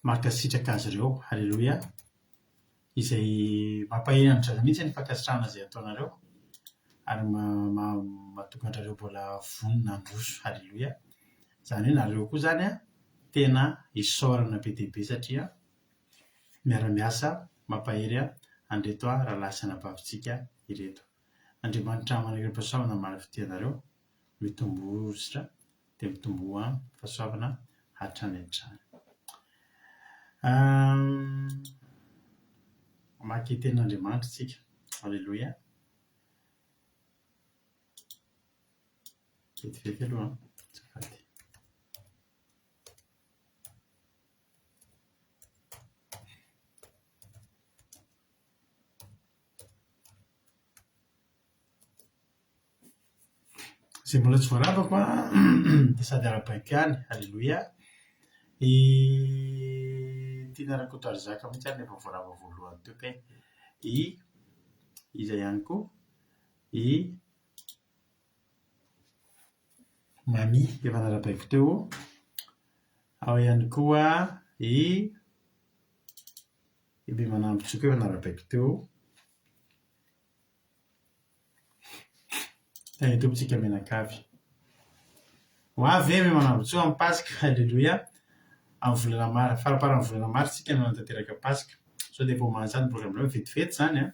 mankasitraka azy ireo. Halleluia. Izay mampahiranitra mihitsy ny fankasitrahana izay ataonareo ary mahatonga anareo mbola vonona androso. Halleluia. Izany hoe nareo koa izany tena isaorana be dia be satria miara-miasa mampahery andreto raha lasana bavintsika ireto. Andriamanitra manankirepasoavana amaly fitianareo, mitombositra dia mitombo fahasoavana hatrany hatrany. Mamaky tenin'Andriamanitra isika. Halleluia. Vetivety aloha azafady. Izay mbola tsy voaravako dia sady ara-baiko ihany. Halleluia. Tiana rakoto ary zaka mihitsy ary efa voarava voalohany teo kay. Izay ihany koa mami efa narabaiko teo. Ao ihany koa be manambotsoka efa narabaiko teo. Tany tompontsika menakavy. Ho avy me manambotsoa amin'ny Pasika. Halleluia. Amin'ny volana mars, farafaran'ny volana mars tsika no nantanteraka Pasika. Sao dia efa homanintsany programme vetivety izany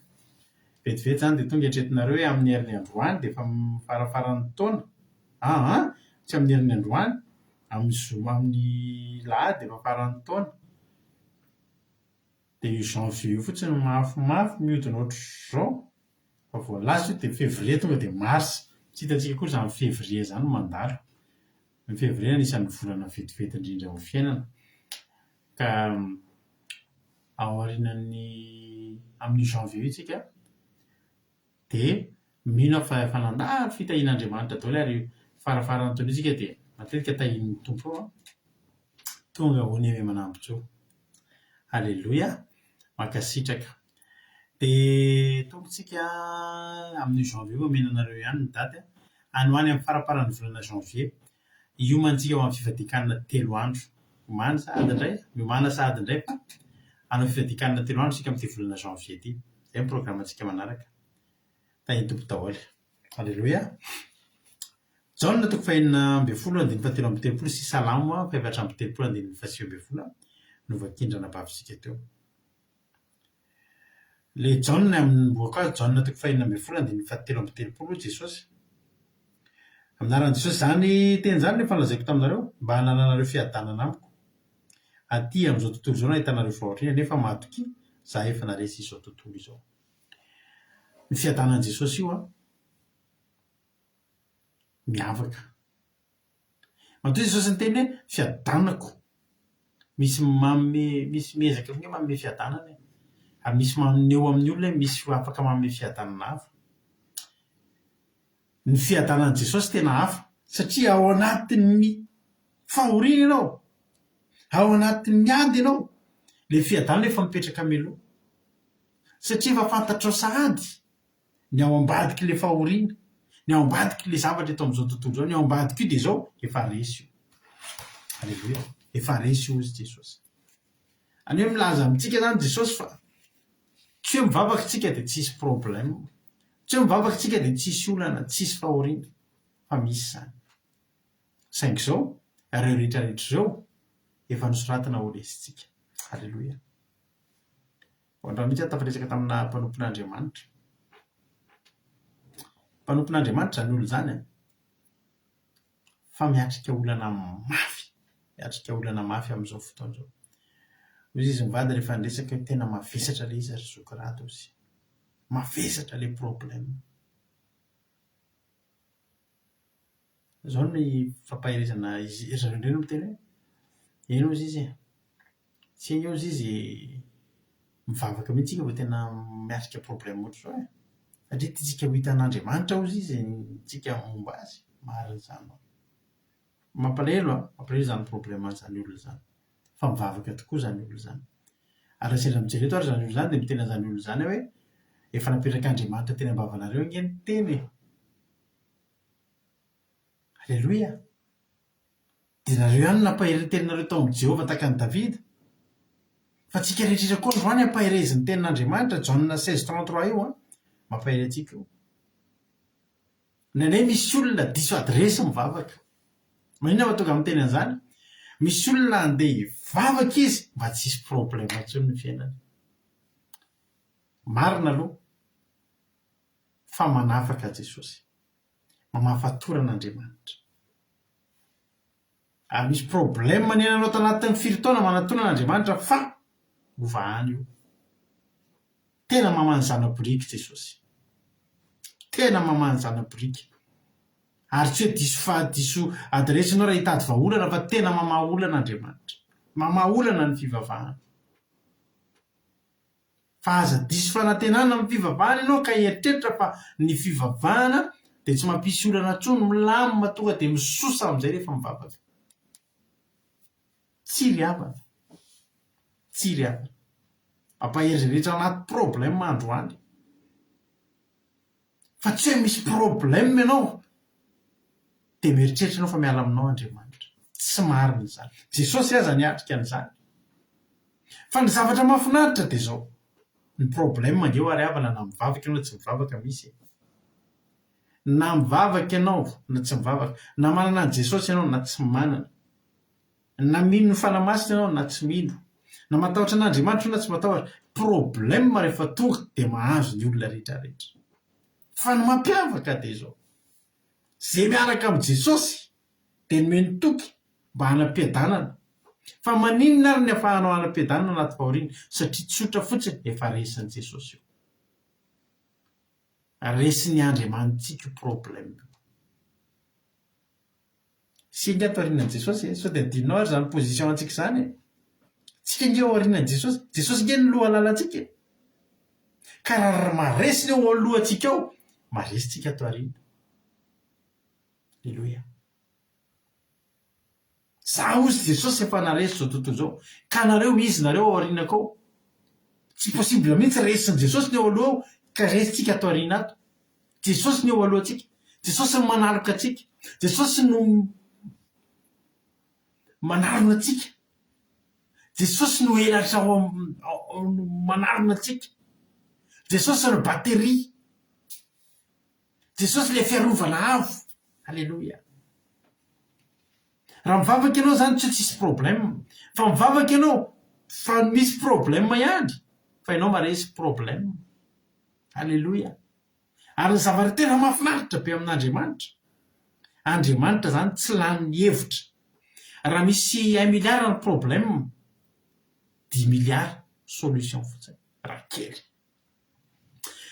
vetivety izany dia tonga etretinareo hoe amin'ny herin'ny androany dia efa farafaran'ny taona. Tsy amin'ny herin'ny androany, amin'ny lahady efa faran'ny taona. Dia io janvier io fotsiny mafimafy mihodina ohatr'izao fa voalaza io dia février tonga dia mars. Tsy hitantsika koa izany février izany mandalo. Ny février anisan'ny volana vetivety indrindra amin'ny fiainana. Ka amin'ny janvier itsika dia mino fa efa nandalo fitahian'Andriamanitra daholo ary farafaran'ny taona itsika dia matetika tahian'ny tompo tonga ho nemy manambotsoa. Halleluia. Mankasitraka. Dia tompontsika amin'ny janvier omenanareo ihany ny daty any ho any amin'ny farafaran'ny volana janvier. Iomantsika ho amin'ny fivadikanana 3 andro. Miomana sahady indray fa hanao fivadikanana 3 andro isika amin'ity volana janvier ity. Izay ny programantsika manaraka. Tahiany tompo daholo. Halleluia. Jaona 2:17 sy Salamo 4:30 no vakindrana bavintsika teo. Ilay Jaona amboaka Jaona 2:17 Jesosy. Aminaran'i Jesosy izany teny izany rehefa nolazaiko taminareo mba hanananareo fiadanana amiko. Aty amin'izao tontolo izao no ahitanareo fahoriana nefa matoky za efa naresy izao tontolo izao. Ny fiadanan'i Jesosy io miavaka. Matoa Jesosy ny teny hoe fiadanako. Misy miezaka hoe manome fiadanana. Ary misy maneho amin'ny olona misy afaka manome fiadanana hafa. Ny fiadanan'i Jesosy tena hafa satria ao anatin'ny fahoriana ianao, ao anatin'ny ady ianao, ilay fiadanana efa mipetraka mialoha. Satria efa fantatrao sahady ny ao ambadiky ilay fahoriana, ny ao ambadiky ilay zavatra eto amin'izao tontolo izao, ny ao ambadiky io dia izao efa resy io. Halleluia. Efa resy io izy Jesosy. Any hoe milaza amintsika izany Jesosy fa tsy hoe mivavaka tsika dia tsisy problème. Tsy hoe mivavaka tsika dia tsisy olana, tsisy fahoriana. Fa misy izany. Saingy izao, ireo rehetrarehetra izao efa nosoratana ho resitsika. Halleluia. Andreo mihitsy tafiresaka tamina mpanompon'Andriamanitra. fanompon'Andriamanitra zany olo zany fa miatrika olana mafy amin'izao fotoana izao. Hoy izy mivady rehefa niresaka hoe tena mavesatra le izy ary Sokrata ozy. Mavesatra le problème. Zao ny fampahirizana izy zareo indray no miteny hoe eny ozy izy tsy eny ozy izy mivavaka mihitsika vao tena miatrika problème ohatra zao satria tiatsika ho hitan'Andriamanitra ozy izy tsika momba azy marina zany. Mampalahelo zany problème an'izany olona zany fa mivavaka tokoa zany olona zany. Ary sendra mijery eto ary zany olona zany dia miteny an'izany olona zany hoe efa napetraka Andriamanitra teny ambavanareo nge ny teny. Alleluia. Dia nareo ihany nampahery ny teninareo tao amin'i Jehovah tahaka an'i Davida. Fa tsika rehetra koa androany ampaherezi ny tenin'Andriamanitra. Jaona 16:33 io mampahery antsika io. Nanay misy olona diso adresy mivavaka. Maninona mahatonga amin'ny teny an'izany? Misy olona andeha hivavaka izy mba tsy hisy problème intsony ny fiainany. Marina aloha fa manafaka Jesosy, mamafatorana Andriamanitra. Misy problème manenanao tanatin'ny firy taona manantonan'Andriamanitra fa ovahany io. Tena mamany zanaboriky Jesosy. Tena mamany zanaboriky. Ary tsy hoe diso adresinao raha hitady vahaolana fa tena mamaha olana Andriamanitra. Mamaha olana ny fivavahana. Fa aza diso fanantenana amin'ny fivavahana ianao ka eritreritra fa ny fivavahana dia tsy mampisy olana intsony milamina tonga dia misosa amin'izay rehefa mivavaka. Tsy ry havana. Mampahery izay rehetra anaty problème androany. Fa tsy hoe misy problème ianao dia mieritreritra ianao fa miala aminao Andriamanitra. Tsy marina izany. Jesosy aza niatrika an'izany. Fa ny zavatra mahafinaritra dia izao. Ny problème mangeho ary havana na mivavaka ianao tsy mivavaka misy. Na mivavaka ianao na tsy mivavaka. Na manana an Jesosy ianao na tsy manana. Na mino ny fanamasina ianao na tsy mino. Na matahotra an'Andriamanitra na tsy matahotra. Problème rehefa tonga dia mahazo ny olona rehetrarehetra. Fa ny mampiavaka dia izao. Izay miaraka amin'ny Jesosy dia nomeny toky mba hanam-piadanana. Fa maninona ary ny ahafahanao hanam-piadanana anaty fahoriana satria tsotra fotsiny efa resin'i Jesosy io. Resin'ny Andriamanitsika io problème. Singa ato aorianan'i Jesosy sao dia adinonao ary zany position antsika izany. Tsika nge ao aorianan'i Jesosy. Jesosy nge ny loha lalantsika. Ka raha maresina eo alohantsika ao, maresitsika ato aoriana. Alleluia. Za ozy Jesosy efa naresy zao tontolo zao. Ka nareo izy nareo ao aorianako ao. Tsy possible mihitsy resin'i Jesosy ny eo aloha ao ka resitsika ato aoriana ato. Jesosy ny eo alohantsika. Jesosy ny manaloka atsika. Jesosy no manarona atsika. Jesosy no elatra manarona atsika. Jesosy no bateria. Jesosy le fiarovana avo. Alleluia. Raha mivavaka ianao zany tsy tsisy problème. Fa mivavaka ianao fa misy problème ihany. Fa ianao maresy problème. Alleluia. Ary ny zavatra tena mahafinaritra be amin'Andriamanitra. Andriamanitra zany tsy lany hevitra. Raha misy 1 milliard ny problème, 10 milliards solution fotsiny. Raha kely.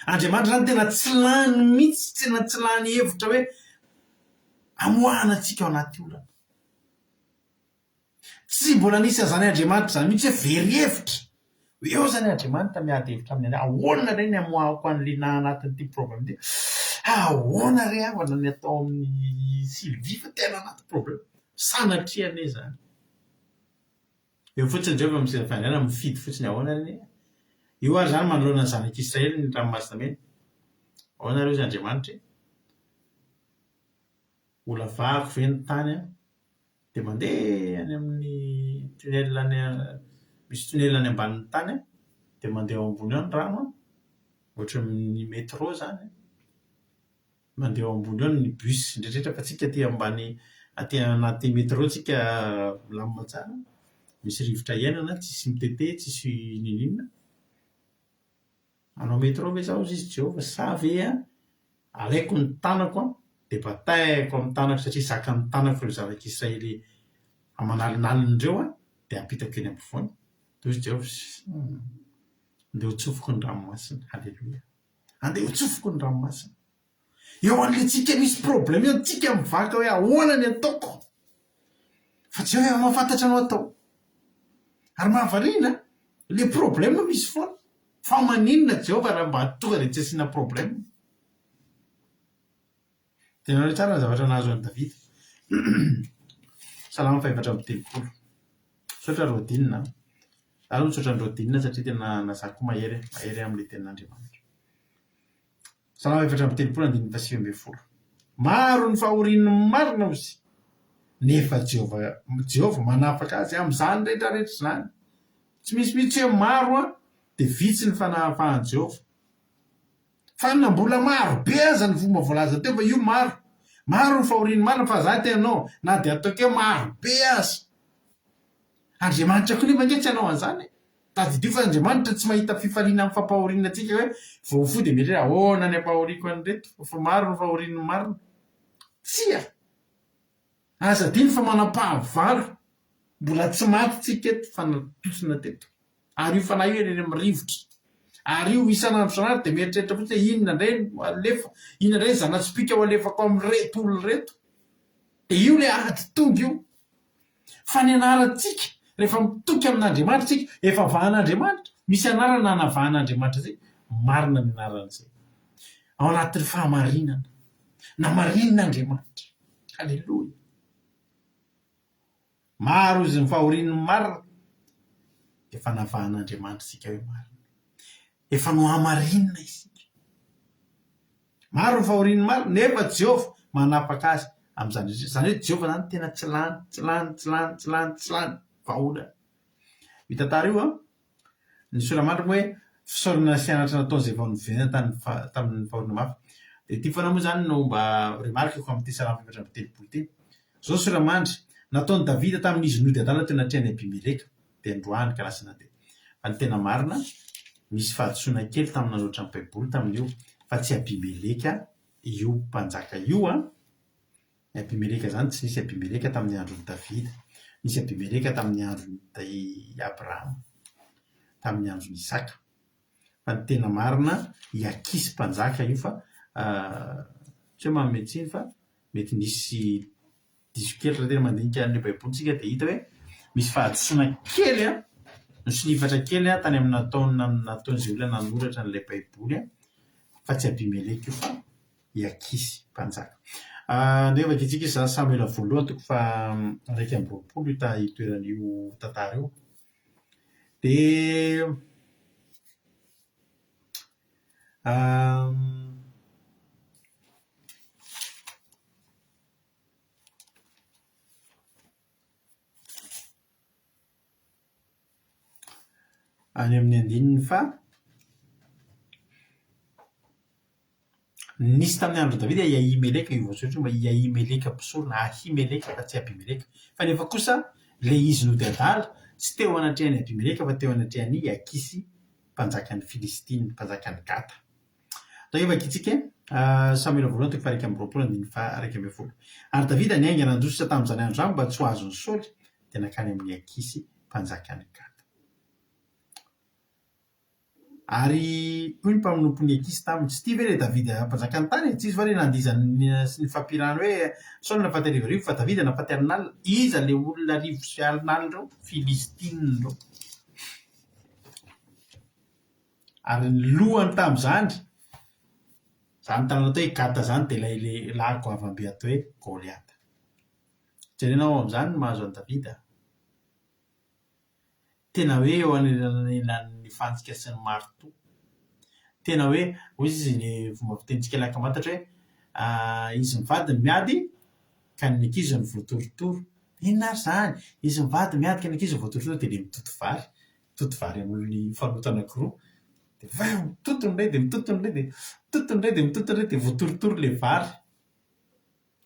Andriamanitra zany tena tsy lany mihitsy, tena tsy lany hevitra hoe amoahana antsika ao anaty olana. Tsy mbola nisy an'izany Andriamanitra zany mihitsy hoe very hevitra. Eo zany Andriamanitra miady hevitra aminy ahoana re ny amoahako an'le na anatin'ity problème ity. Ahoana re havana ny atao amin'ny Sylvie fa tena anaty problème. Sanatriane zany. Eo fotsiny Jehovah misy fandehanana mifidy fotsiny ahoana reny. Io ary zany manoloana ny zanak'Israely ny ranomasina mena. Ahoana reo izy Andriamanitra. Ola vako ve ny tany dia mandeha any amin'ny tunnel misy tunnel any ambanin'ny tany dia mandeha ao ambony ao ny rano ohatra ny métro zany. Mandeha ao ambony ao ny bus ndretrehitra fa tsika aty ambany aty anaty métro tsika milamina tsara. Misy rivotra iainana, tsisy mitete, tsisy ninina. Anao métro ve zaho izy Jehovah sa ve alaiko ny tanako dia bataiko amin'ny tanako satria zaka ny tanako ireo zavak'Israely amanalinalin'ireo dia ampitako eny ampovoany. Toy Jehovah andeha hotsofoko ny ranomasina. Halleloia. Andeha hotsofoko ny ranomasina. Eo an'ilay tsika misy problème eo tsika mivaka hoe ahoana ny ataoko fa Jehovah efa mahafantatra anao atao. Ary mahavariana le problème misy foana fa maninona Jehovah raha mba tonga dia tsy asiana problème. Tena hoe tsara ny zavatra nahazo an'i Davida. Salama 4:3. Misaotra Rodinina. Ary misaotra ny Rodinina satria tena nazako mahery amin'ilay tenin'Andriamanitra. Salama 4:3. Maro ny fahorian'ny marina ozy nefa Jehovah manafaka azy amin'izany rehetrarehetra izany. Tsy misy mihitsy hoe maro dia vitsy ny fanafahan'i Jehovah. Fa na mbola maro be aza ny fomba voalaza teo fa io maro ny fahorian'ny marina fa za tenao na dia ataoko hoe maro be aza. Andriamanitra koa nefa nge tsy hanao an'izany. Tadidio fa Andriamanitra tsy mahita fifaliana amin'ny fampahoriana antsika hoe vao fody mety hoe ahoana ny ampahoriako an'ireto fa maro ny fahorian'ny marina. Tsia aza diny fa manam-pahavalo mbola tsy maty tsika eto fa natosina teto. Ary io fanahy io eny amin'ny rivotra. Ary io isan'andro isan'andro dia mieritreritra fotsiny hoe inona indray no alefa, inona indray zanatsipika ho alefako amin'reto olona reto. Dia io le ady tonga io. Fa ny anarantsika rehefa mitoky amin'Andriamanitra tsika efa vahan'Andriamanitra. Misy anarana navahan'Andriamanitra izay marina ny anaran'izay. Ao anatin'ny fahamarinana na marinan'Andriamanitra. Halleloia. Maro izy ny fahorian'ny marina efa navahan'Andriamanitra isika hoe marina. Efa no hamarinina isika. Maro ny fahorian'ny marina nefa Jehovah manapaka azy amin'izany. Izany hoe Jehovah zany tena tsy lany vaholana. Mitantara io ny soramandry moa hoe fisaorana sianatra nataon'izay vao nivenana tamin'ny fahoriana mafy. Dia ity foana moa zany no mba remarkako amin'ny Salama 4:3. Zao soramandry nataon'i Davida tamin'izy nody adala teo natrehan'i Abimeleka dia androany ka lasa nandeha. Fa ny tena marina misy fahadisoana kely tamina loatra ny Baiboly tamin'io fa tsy Abimeleka io mpanjaka io Abimeleka zany tsy nisy Abimeleka tamin'ny andron'i Davida. Nisy Abimeleka tamin'ny andron'i Abrahama, tamin'ny andron'i Isaka. Fa ny tena marina Iakisy mpanjaka io fa tsy hoe manome tsiny fa mety nisy diso kely raha tena mandinika ny Baibolitsika dia hita hoe misy fahadisoana kely nosilifatra kely tany amin'ny nataon'izay olona nanoratra n'ilay Baiboly fa tsy Abimeleka io fa Iakisy mpanjaka. Ndeha vakitsika izy Samuela voalohany 1:20 itoeran'io tantara io. Dia any amin'ny 9 fa nisy tamin'ny andro Davida Iahimeleka io voasoratra mba Iahimeleka mpisorona Ahimeleka fa tsy Abimeleka. Fa nefa kosa ilay izy nody adala tsy teo anatrehan'ny Abimeleka fa teo anatrehan'ny Iakisy mpanjakan'ny Filistina, mpanjakan'ny Gata. Atao eva kitsika Samuela voalohany 1:20. Ary Davida niainga nandrosotra tamin'izany andro izany mba tsy ho azony Saoly dia nakany amin'ny Iakisy mpanjakan'ny Gata. Ary hoy ny mpamonompon'ny Iakisy taminy tsy tia ve ilay Davida mpanjakany tany tsy izy fa ilay nandizany sy ny fampirana hoe Saoly nafaty arivorivo fa Davida nafaty alin'alina. Iza ilay olona arivo sy alin'alina ireo? Filistina ireo. Ary ny lohany tamin'izany zany tanana atao hoe Gata zany dia ilay lako avambe atao hoe Goliata. Jerenao amin'izany no mahazo an'i Davida. Tena hoe eo anelan'ny fantsika sy ny marito. Tena hoe hoy izy ny fomba fitenitsika laka mantatra hoe izy mivady ny miady ka ny ankizy ny voatorotoro. Inona ary zany? Izy mivady miady ka ny ankizy ny voatorotoro dia ilay mitoto vary amin'olony falota anankiroa. Dia vao mitoto ny iray dia mitoto ny iray dia mitoto ny iray dia mitoto ny iray dia voatorotoro ilay vary.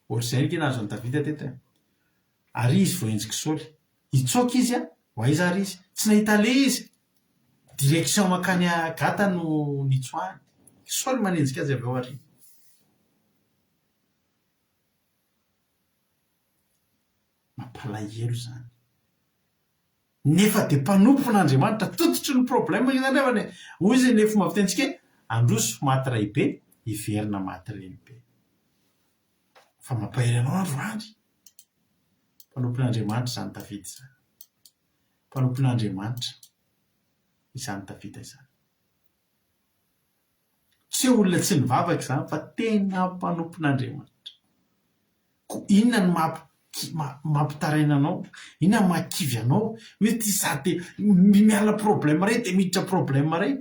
Ohatr'izay ny nahazo an'i Davida teto. Ary izy voaenjika Saoly. Hitsoaka izy ho aiza ary izy? Tsy nahita le izy. Direktion makany Gata no nitsoahany. Saoly manenjika azy avy ao ary. alahelo zany nefa dia mpanompon'Andriamanitra tototry ny problème zany revany hoy zay nefa mavitentsika androso maty ray be iverina maty reny be fa mampahery anao androany mpanompon'Andriamanitra izany Davida izany mpanompon'Andriamanitra izany Davida izany tsy olona tsy nivavaka izany fa tena mpanompon'Andriamanitra ko inona ny mampitaraina anao inona ny mahakivy anao mety za dia miala problème ray dia miditra problème ray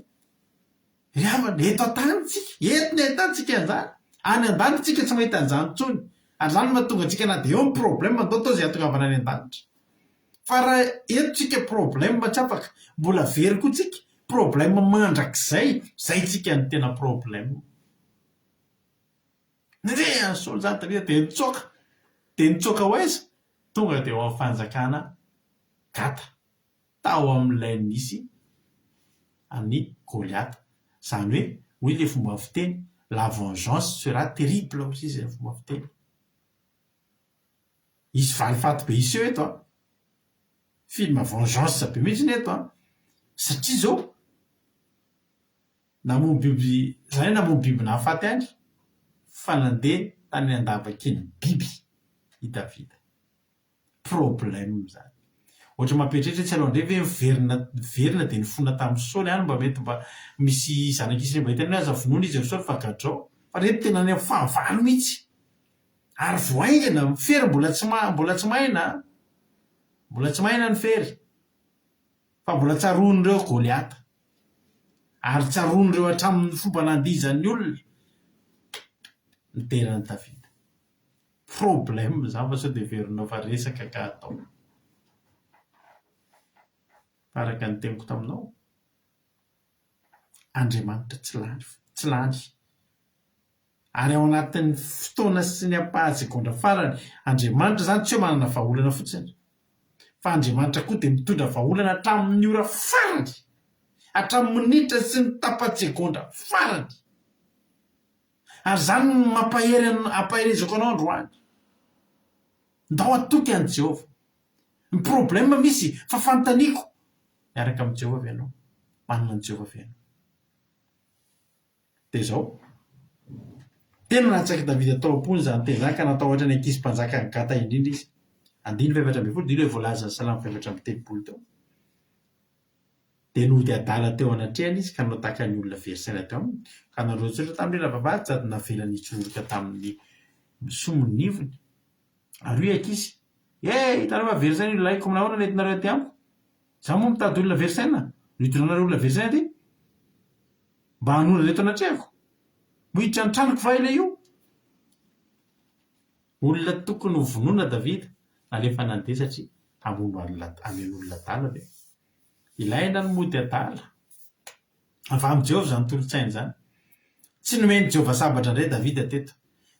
ry havana eto an-tanitsika etony an-tanitsika an'izany any an-danitsika tsy mahita an'izany intsony ary zany mahatonga antsika na dia eo ny problème andao tao izay atongavana any an-danitra fa raha etotsika problème tsy afaka mbola very koa tsika problème mandrakizay zay tsika ny tena problème nre ansolo zany Davida dia nitsoaka ho aiza tonga dia ao amin'ny fanjakana Gata tao amin'ilay nisy any Goliata zany hoe ilay fomba fiteny la vengeance sera terrible aussi zay fomba fiteny izy valifaty be iseho eto film vengeance be mihitsy eto satria zao namomy biby zany namomy biby nahafaty any fa nandeha tany andavakiny biby i Davida problème zany ohatra mampieritreritra tsy aloha ndray ve miverina dia nifona tamin'ny Saoly any mba mety mba misy zanak'Israely mba hitany hoe aza vonoina izy Saoly fa gadrao fa reto tena any amin'ny fahavalo mihitsy ary voaingana mifery mbola tsy maina ny fery fa mbola tsaroan'ireo Goliata ary tsaroan'ireo hatramin'ny fomba nandizan'ny olona ny tenany Davida problème zany fa sao dia verinao fa resaka ka atao araka ny teniko taminao Andriamanitra tsy lany ary ao anatin'ny fotoana sy ny ampahan-tsekonda farany Andriamanitra zany tsy hoe manana vahaolana fotsiny fa Andriamanitra koa dia mitondra vahaolana hatramin'ny ora farany hatramin'ny minitra sy ny tapa-tsekonda farany ary zany mampaherezako anao androany ndao atoky an' Jehova ny problème misy fa fanontaniako miaraka amin'i Jehova avy ianao manana an'i Jehova avy ianao dia zao tena nahatsaiky Davida tao am-pony zany teny zany ka natao ohatra ny ankizy mpanjaka ny Gata indrindra izy 9:7 dia ilay voalaza ny Salamo 7:8 teo dia nody adala teo anatrehany izy ka nataka ny olona versaina teo aminy ka nandroatsotra tamin'ireo ravavavy sady navelany hitsoroka tamin'ny somony nivony ary hoe ankizy hitanareo versaina io laiko aminahoana nentinareo aty amiko za moa mitady olona versaina nidronareo olona versaina ty mba hanona reto anatrehako mohiditra ny tranoko va ilay io olona tokony ho vonoina Davida nalefa nandeha satria hamono olona tala ve ilaina ny mody adala avy amin'ny Jehova zany tolotsaina zany tsy nomeny Jehova sabatra indray Davida teto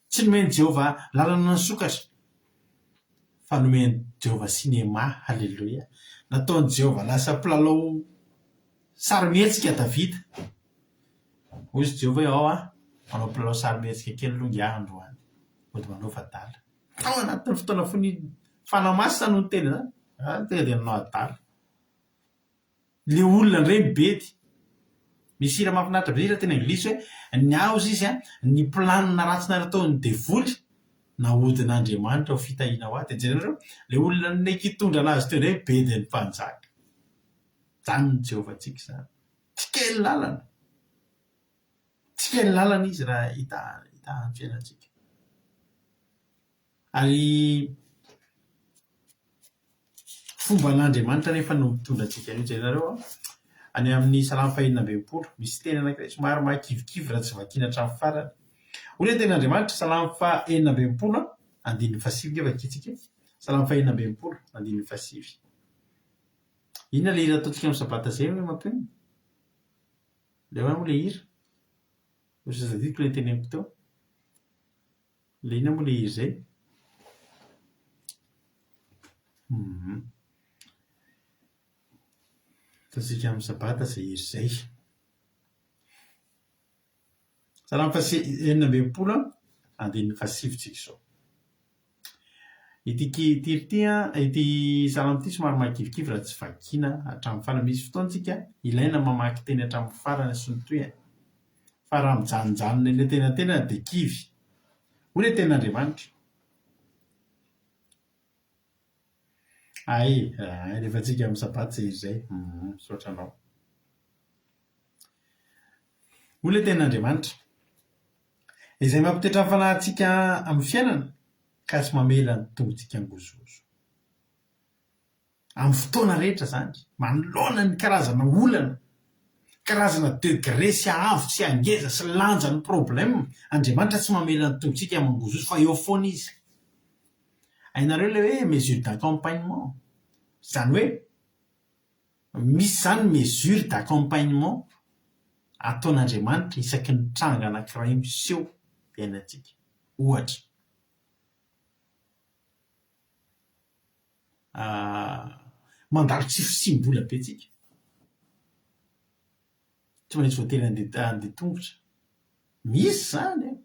tsy nomeny Jehova lalana ny sokatra fa nomeny Jehova sinema halleloia nataony Jehova lasa mpilalao sarimihetsika Davida hoy izy Jehova hoe ao manao mpilalao sarimihetsika kely longa androany mody manova adala tao anatin'ny fotoana fony fanamasina no ny teny zany tena dia nanao adala le olona ndray mibedy misy hira mahafinaritra be hira teny anglisy hoe ny aozy izy ny planina ratsy nataony devoly nahodin'Andriamanitra ho fitahiana ho aty jerenareo le olona neky hitondra anazy teo ndray bedy ny mpanjaka zany ny Jehova tsika zany tsy kely lalana izy raha hita ny fiainantsika ary fomba n'Andriamanitra nefa no mitondra antsika io jerenareo any amin'ny Salamo 120 misy teny anankiray somary mahakivikivy raha tsy vakiana hatramin'ny farany hoy ny tenin'Andriamanitra Salamo 120 andininy fasivy nge vakitsika Salamo 120 andininy fasivy inona le hira ataontsika amin'ny sabata zay hoe mampino le hoe moa le hira zazadiko le teneniko teo le inona moa le hira zay ataontsika amin'ny sabata zay hira zay Salamo 120 andininy fasivy tsika izao ity salamity somary mahakivikivy raha tsy vakiana hatramin'ny farany. Misy fotoantsika ilaina mamaky teny hatramin'ny farany sy ny toy fa raha mijanonjanona ilay tenatena dia kivy ho ilay ten'Andriamanitra. Rehefa tsika amin'ny sabaty izay saotranao ho ilay ten'Andriamanitra izay mampitoetra ny fanahintsika amin'ny fiainana ka tsy mamela ny tongontsika ngozozo amin'ny fotoana rehetra zany, manoloana ny karazana olana, karazana degré sy avo sy angeza sy lanja ny problème. Andriamanitra tsy mamela ny tongontsika mangozozo fa eo foana izy. Hainareo ilay hoe mesure d'accompagnement, zany hoe misy zany mesure d'accompagnement ataon'Andriamanitra isaky ny tranga anankiray miseho iainantsika. Ohatra mandalo tsy fisimbola be tsika, tsy maintsy voatery andeha tongotra. Misy zany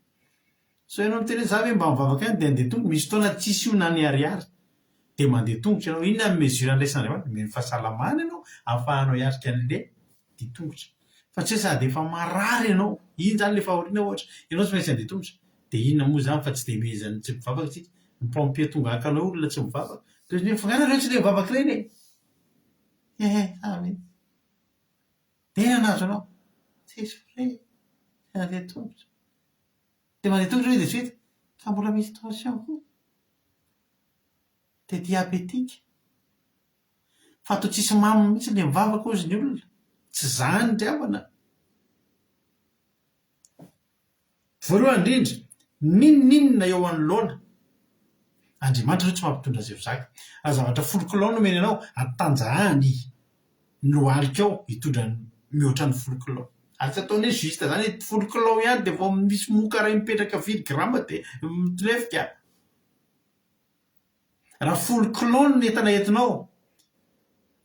so ianao miteny za hoe mba mivavaka any dia andeha tongotra. Misy fotoana tsisy io na ny ariary dia mandeha tongotra ianao. Inona ny mesure andraisan'Andriamanitra? Meny fahasalamana ianao ahafahanao hiarika an'ilay dia tongotra. Fa tsy hoe sady efa marary ianao, iny zany le fahoriana ohatra ianao tsy maintsy andeha tongotra. Dia inona moa zany fa tsy dia mezan'ny tsy mivavaka tsika. Ny pompier tonga hakanao olona tsy mivavaka toy fangarareo tsy le mivavaka ireny dia nazo anao tsisy andeha tongotra. Dia mandeha tongotra hoe dia suite ka mbola misy tension koa dia diabétique fa atao tsisy mamy mihitsy le mivavaka ozy ny olona. Tsy zany driavana. Voalohany indrindra, ninona eo anoloana Andriamanitra tsy mampitondra azy eo zaka. Raha zavatra folokilao no meny anao, atanjahany no alikao hitondra mihoatra ny folokilao. Ary tsy ataony hoe juste zany hoe folokilao ihany dia vao misy moka iray mipetraka firy grama dia mitrefika. Raha folokilao no entana entinao,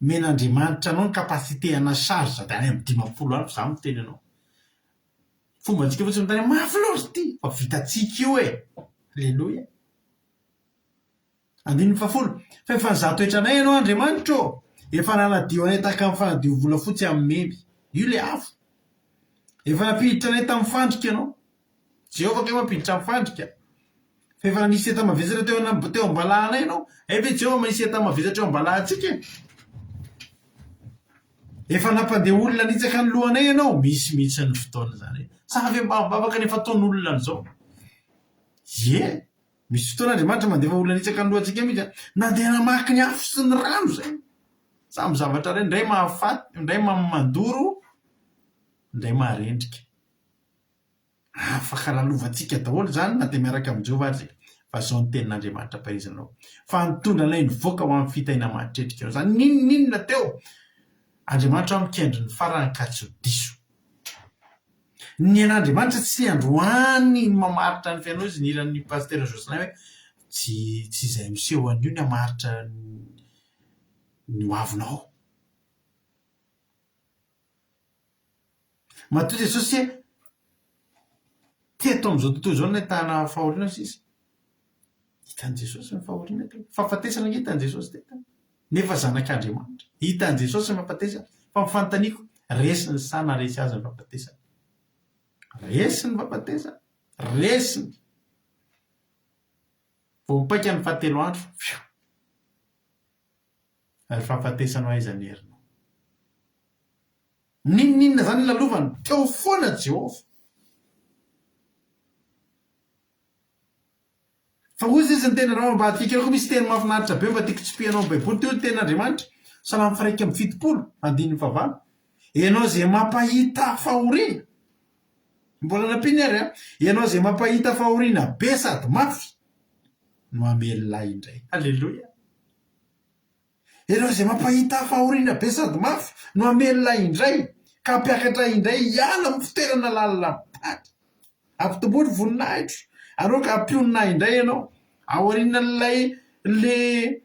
men'Andriamanitra anao ny kapasité ana charge dia any amin'ny 50 alina za miteny anao. Fomba antsika fotsiny mitany mafy loatra ity fa vitantsika io Alleluia. 110 fa efa nizato entranay ianao Andriamanitra efa nanadio anay tahaka amin'ny fanadio volafotsy amin'ny memy. Io le afo. Efa nampiditra anay tamin'ny fandrika ianao. Jehovah kay mampiditra amin'ny fandrika. Fa efa nanisy enta-mavesatra teo ambalahanay ianao. Ve Jehovah manisy enta-mavesatra teo ambalahantsika? Efa nampandeha olona nitsaka ny lohanay ianao. Misy mihitsy ny fotoana zany. Sa ve mba mivavaka nefa ataon'olona an'izao? Misy fotoana Andriamanitra mandefa olona nitsaka ny lohantsika mihitsy. Nandeha namaky ny afo sy ny rano zay. Samy zavatra ray, indray mahafaty, indray mandoro, indray maharendrika. Afaka lalovantsika daholo zany na dia miaraka amin'ny Jehovah ary fa zao ny tenin'Andriamanitra pahaizanao. Fa nitondra anay nivoaka ho amin'ny fitaina mahitretrika anao. Zany ninona teo? Andriamanitra mikendry ny farany ka tsy ho diso. Ny an'Andriamanitra tsy androany mamaritra ny fiainao izy ny ilan'ny pasteur Jocelyn hoe tsy izay miseho an'io ny hamaritra ny hoavinao. Matoa Jesosy teto amin'izao tontolo izao no ahitana fahoriana sisa. Hitan'i Jesosy ny fahoriana teo. Fahafatesana hitan'i Jesosy teto. Nefa zanak'Andriamanitra. Hitan'i Jesosy ny fahafatesana. Fa mifanontaniako, resiny sa na resy azy ny fahafatesana. Resiny fahafatesana. Resiny. Vao mipaika ny fahatelo andro. Ary fahafatesana ho aiza ny herinao. Ninona zany lalovany? Teo foana Jehovah. Fa ozy izy ny tena rao mba atikanao misy teny mahafinaritra be mba tiako tsipihanao Baiboly teo ny ten'Andriamanitra. Salamy faraika amin'ny 70, 109. Ianao zay mampahita fahoriana. Mbola nampiny ary ianao zay mampahita fahoriana be sady mafy no amelona indray. Alleluia. Ianao zay mampahita fahoriana be sady mafy no amelona indray. Ka mpiakatra indray hiala amin'ny fitoerana lalina paty. Ampitomboly voninahitra. Anao ka ampionina indray ianao. Aoriana n'ilay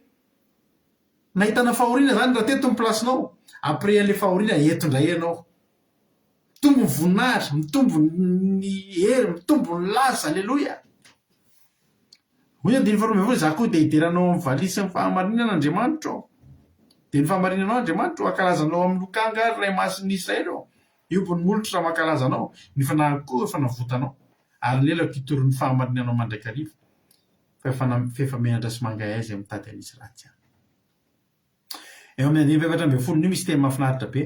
nahitana fahoriana zany raha teto ny plasinao. Après an'ilay fahoriana eto indray ianao. Mitombo ny voninahitra, mitombo ny hery, mitombo ny lasa. Alleluia. hoy andiny faharoa za koa dia hideranao amin'ny valisy ny fahamarinan'Andriamanitra ao. Dia ny fahamarinanao Andriamanitra akalazanao amin'ny lokanga ary ray masiny Israely ao. Io bo ny molotra mankalazanao ny fanahy koa efa navotanao ary lelako hitoron'ny fahamarinanao mandraikariva fefa menatra sy mangay azy amin'ny tady anisy ratsy any. Eo amin'ny andiny efatra ambin'ny folo misy teny mahafinaritra be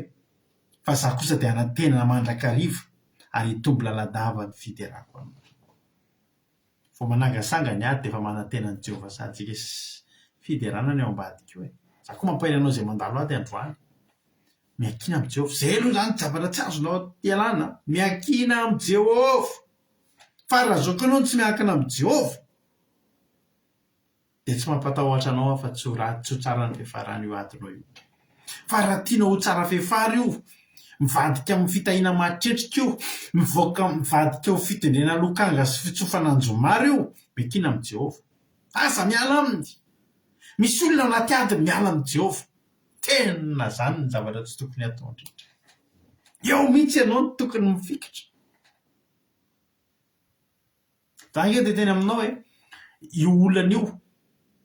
fa za kosa dia anantena mandrakariva ary hitombo laladava ny fiderako aminy. Vao manangasangany ahy dia efa manantenan'i Jehovah sady fiderana ny ao ambadika io. Za koa mampahiranao izay mandalo aty androany. Miankina amin'ny Jehovah. Zay aloha zany zavatra tsy azonao ialana. Miankina amin'ny Jehovah. Fa raha zao koa ianao tsy miankina amin'ny Jehovah dia tsy mampatahotra anao fa tsy ho tsara ny fiafarany io atinao io. Fa raha tianao ho tsara fiafara io, mivadika amin'ny fitahiana matretrika io, mivadika ho fitendrena lokanga sy fitsofananjomary io, miankina amin'ny Jehovah. Aza miala aminy. Misy olona anaty ady miala amin'ny Jehovah. Tena zany ny zavatra tsy tokony atao indrindra. Eo mihitsy ianao no tokony mifikitra. Za nge dia teny aminao hoe io olana io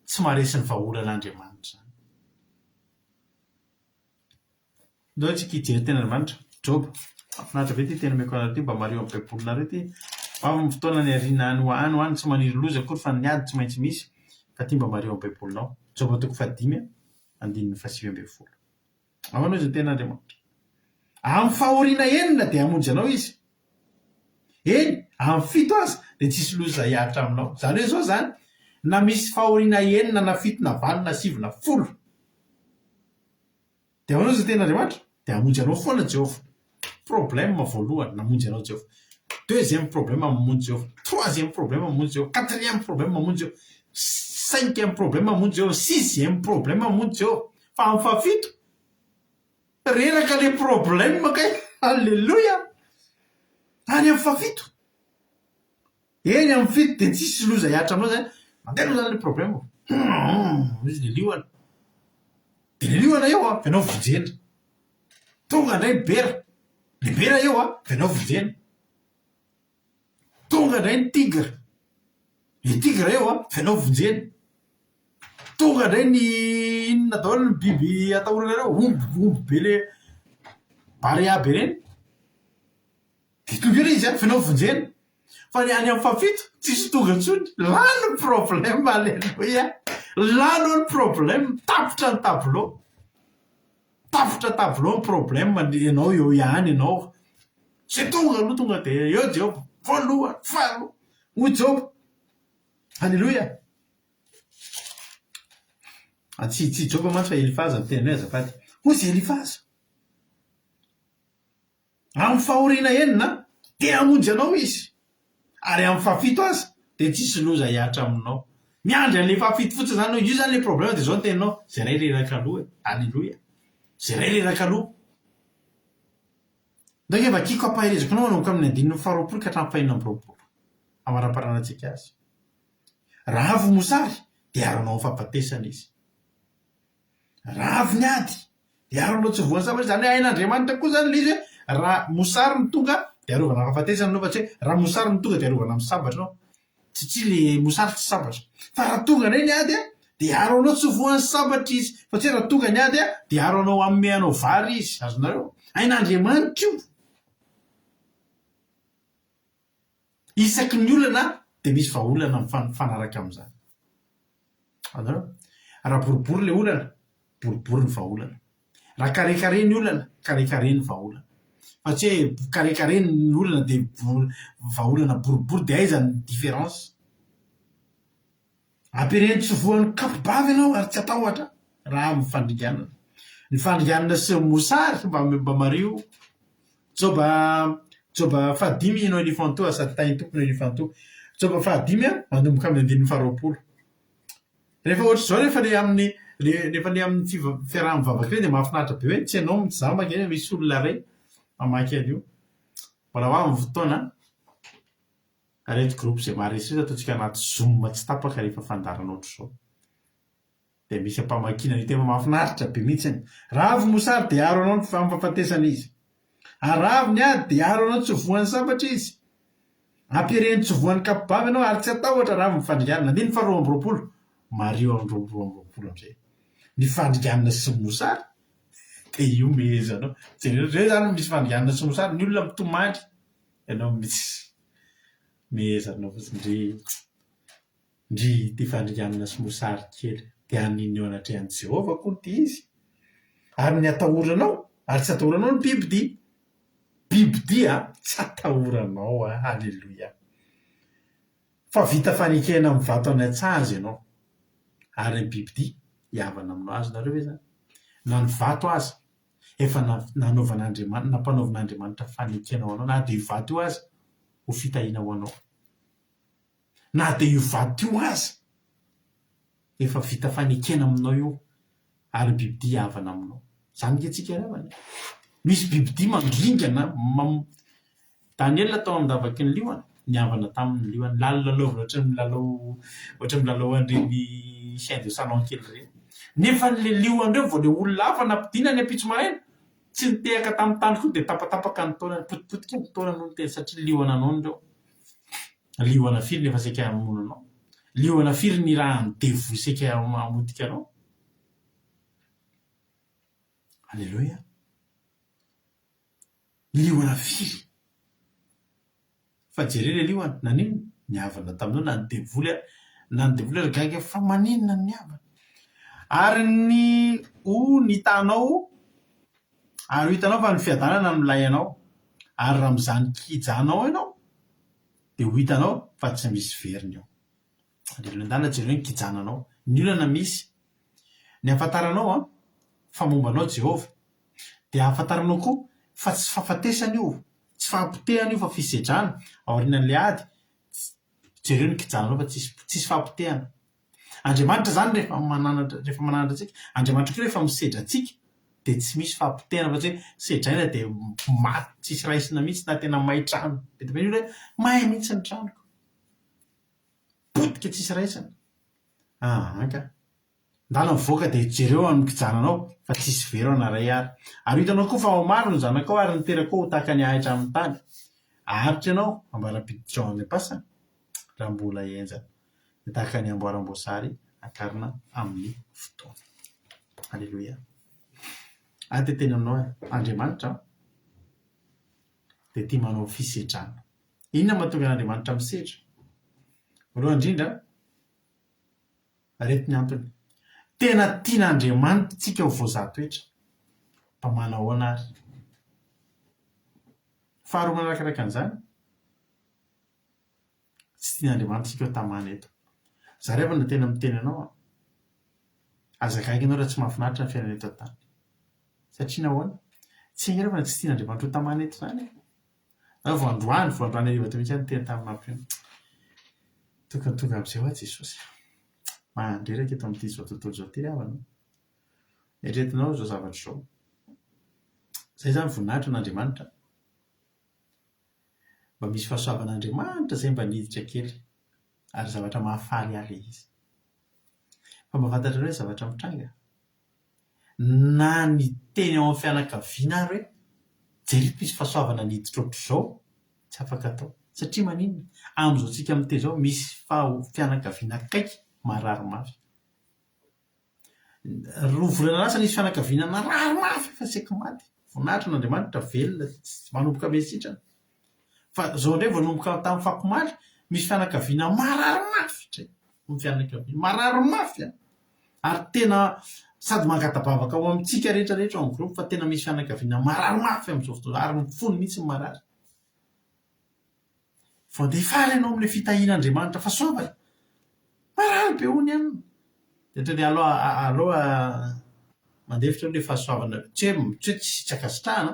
tsy maharesy ny vaholan'Andriamanitra zany. Ndao tsika hijery tena Andriamanitra. Job. Mahafinaritra be ty tena meko anareo mba mario amin'ny baibolonareo ty. Fa amin'ny fotoana ny ariana any ho any tsy maniry loza akory fa ny ady tsy maintsy misy. Ka ty mba mario amin'ny baibolonao. Job 5:5 andininy 7:10. Amanao izay tena Andriamanitra. Amin'ny fahoriana enina dia hamonjy anao izy. Eny, amin'ny 7 aza dia tsisy loza hiahatra aminao. Zany hoe zao zany, na misy fahoriana enina na 7 na 20 na 9 na 10. Dia amanao izay tena Andriamanitra, dia hamonjy anao foana Jehovah. Problème voalohany namonjy anao Jehovah. Deuxième problème mamonjy Jehovah. Troisième problème mamonjy Jehovah. Quatrième problème mamonjy Jehovah. Cinquième problème mamonjy Jehovah. Sixième problème mamonjy Jehovah. Fa amin'ny fahafito reraka le problème kay. Alléluia. Any amin'ny fahafito. Eny amin'ny fito dia tsisy loza hiahatra aminao zany. Mandeha zany le problème. Izy dia liona. Dia le liona eo ianao vonjena. Tonga indray bera. Le bera eo ianao vonjena. Tonga indray ny tigre. Le tigre eo ianao vonjena. Tonga indray ny inona daholo ny biby atahorana ireo. Omby be le barea be reny. Dia tonga eo izy ianao vonjena. Fa ny any amin'ny fahafito tsisy tonga intsony. Lano ny problème. Alléluia. Lano ny problème. Tapotra ny tableau. Tapotra tableau ny problème ianao eo ihany ianao. Zay tonga aloha tonga dia eo Jehovah. Voalohany, faharoa, ho Jehovah. Alléluia. Tsy Jehovah mantsy fa Elifaza ny tenany azafady. Hoy izy Elifaza. Amin'ny fahoriana enina dia hamonjy anao izy. Ary amin'ny fahafito aza dia tsisy loza hiahatra aminao. Miandry an'le fahafito fotsiny zany io zany le problème dia zao ny teninao. Zay ray reraka aloha. Alléluia. Zay ray reraka aloha. Ndao efa kiako ampahirezako anao manomboka amin'ny 9 ka hatramin'ny 5 amara-parana antsika azy. Raha avy mosary dia aronao fahafatesana izy. Raha avy ny ady dia aronao tsy voany sabatra. Zany hoe ain'Andriamanitra koa zany izy hoe raha mosary ny tonga dia arovana fahafatesana anao fa tsy hoe raha mosary ny tonga dia arovana amin'ny sabatra anao. Tsy le mosary tsy sabatra. Fa raha tonga indray ny ady dia aronao tsy voany sabatra izy. Fa tsy raha tonga ny ady dia aronao amin'ny anao vary izy. Azonareo? Ain'Andriamanitra io. Isaky ny olana dia misy vahaolana mifanaraka amin'izany. Azonareo? Raha boribory le olana, boribory ny vahaolana. Raha karekare ny olana, karekare ny vahaolana. Fa tsy hoe karekare ny olana dia vahaolana boribory dia aiza ny différence. Ampirireny tsy voan'ny kapobavy ianao ary tsy atahotra raha amin'ny fandringanana. Ny fandringanana sy mosary mba mario. Joba 5 ianao elifanto sady tainy tompony elifanto. Joba 5 manomboka amin'ny 20. Rehefa ohatra zao rehefa le amin'ny fiarahan'ny vavaka ireny dia mahafinaritra be hoe tsy ianao mizambaka eny misy olona ray mamaky an'io. Mbola ho amin'ny fotoana arety groupe izay maharesy ataontsika anaty Zoom tsy tapaka rehefa fandarana ohatr' izao. Dia misy ampamakina ny tena mahafinaritra be mihitsy. Raha avy mosary dia aro anao ny fahafatesana izy. Ary raha avy ny ady dia aro anao tsy voany sabatra izy. ampiareny tsy voan'ny kapobavy ianao ary tsy atahotra raha mifandriganana de ny faharoa amby roapolo mario amin'ny roa amby roapolo am'izay ny fandriganana sy mosary de io mehezanao jereo zany misy fandriganana sy mosary ny olona mitomandry ianao misy mehezanao ndry ty fandriganana sy mosary kely de aniny eo anatrehan'i Jehovah koa ty izy ary ny atahoranao ary tsy atahoranao ny bibidia tsy atahoranao halleloia fa vita fanekena amin'ny vato any an-tsazy ianao ary ny bibidia hiavana aminao azy nareo hoe zany na ny vato aza efa nanaovan'Andriamanitra nampanaovan'Andriamanitra fanekena ho anao na de io vato io aza ho fitahina ho anao na de io vato io aza efa vita fanekena aminao io ary bibidia hiavana aminao zany ketsika ravany misy bibidia mangingana Daniel tao amin'ny davaky ny liona niavana tamin'ny liona lalalovina ohatry milalao an'ireny chien de salon kely reny nefa le liondreo vao le olona hafa nampidina ny ampitso maraina tsy nitehaka tamin'ny tany koa de tapatapaka ny taonany potipotika ny taonany no nitehaka satria liona anao ndreo liona firy nefa seka amono anao liona firy ny raha nidevo seka amotika anao halleloia liona firy fa jere le liona nanino niavana taminao na nidevoly ragaga fa maninona ny niavana ary ny hitanao ary hitanao fa ny fiadanana milay anao ary raha mizany kijanao ianao de ho hitanao fa tsy misy veriny eo andana jereo ny kijananao ny olana misy ny afantaranao fa mombanao Jehovah de afantaranao koa fa tsy fahafatesana io tsy fahampotehana io fa fisedrana aorianan'le ady jereo ny kijananao fa tsisy fahampotehana Andriamanitra zany rehefa mananatra atsika Andriamanitra koa rehefa misedra atsika de tsy misy fahampotehana fa tsy sedraina de maty tsisy raisina mihitsy na tena may trano de hoe mahay mihitsy ny tranoko potika tsisy raisina ka ndana mivoaka de jereo amin'ny kijananao fa tsisy vera na ray ary hitanao koa fa ao maro ny zanakao ary niteraka ho tahaka ny ahitra amin'ny tany aharitra ianao ambarapiditra ao amin'ny pasana raha mbola enjana de tahaka ny amboaram-boasary akarina amin'ny fotoana halleloia te teny aminao Andriamanitra de tia manao fisedrana inona mahatonga an'Andriamanitra misedra voalohany indrindra areti ny antony tena tian'Andriamanitra tsika ho voazatoetra mpamana ahoana ary faharoa manarakaraka an'izany tsy tian'Andriamanitra tsika ho tamana eto zareo na tena miteny anao azakaiky ianao raha tsy mahafinaritra ny fiainana eto an-tany satria nahoana tsy aingana fa tsy tian'Andriamanitra ho tamana eto zany voandroany ariva to mihitsy any teny tamin'ny mampino tonga am'izay hoa Jesosy mandreraka eto amin'ity zao tontolo zao ty havana eretinao zao zavatra zao zay zany voninahitra n'Andriamanitra mba misy fahasoavan'Andriamanitra zay mba niditra kely ary zavatra mahafaly ahy le izy fa mba fantatra hoe zavatra mitranga na ny teny ao amin'ny fianakaviana ary hoe jerito misy fahasoavana niditra ohatr' zao tsy afaka atao satria maninona am'izao tsika am'te zao misy fianakaviana kaiky marary mafy volana lasa nisy fianakaviana marary mafy fa seky maty voninahitra n'Andriamanitra velona manomboka mesitrana fa zao ndray voanomboka tamin'ny fakomaly misy fianakaviana marary mafy fianakaviana marary mafy ary tena sady mangatabavaka ao amintsika rehetrarehetra ao amin'ny groupe fa tena misy fianakaviana marary mafy amin'izao fotoana ary mifony mihitsy ny marary vao de faly ianao amin'le fitahian'Andriamanitra fa soavana marary be hony aminy detrany aloha mandefitra le fahasoavana tsy hoe tsy akasitrahana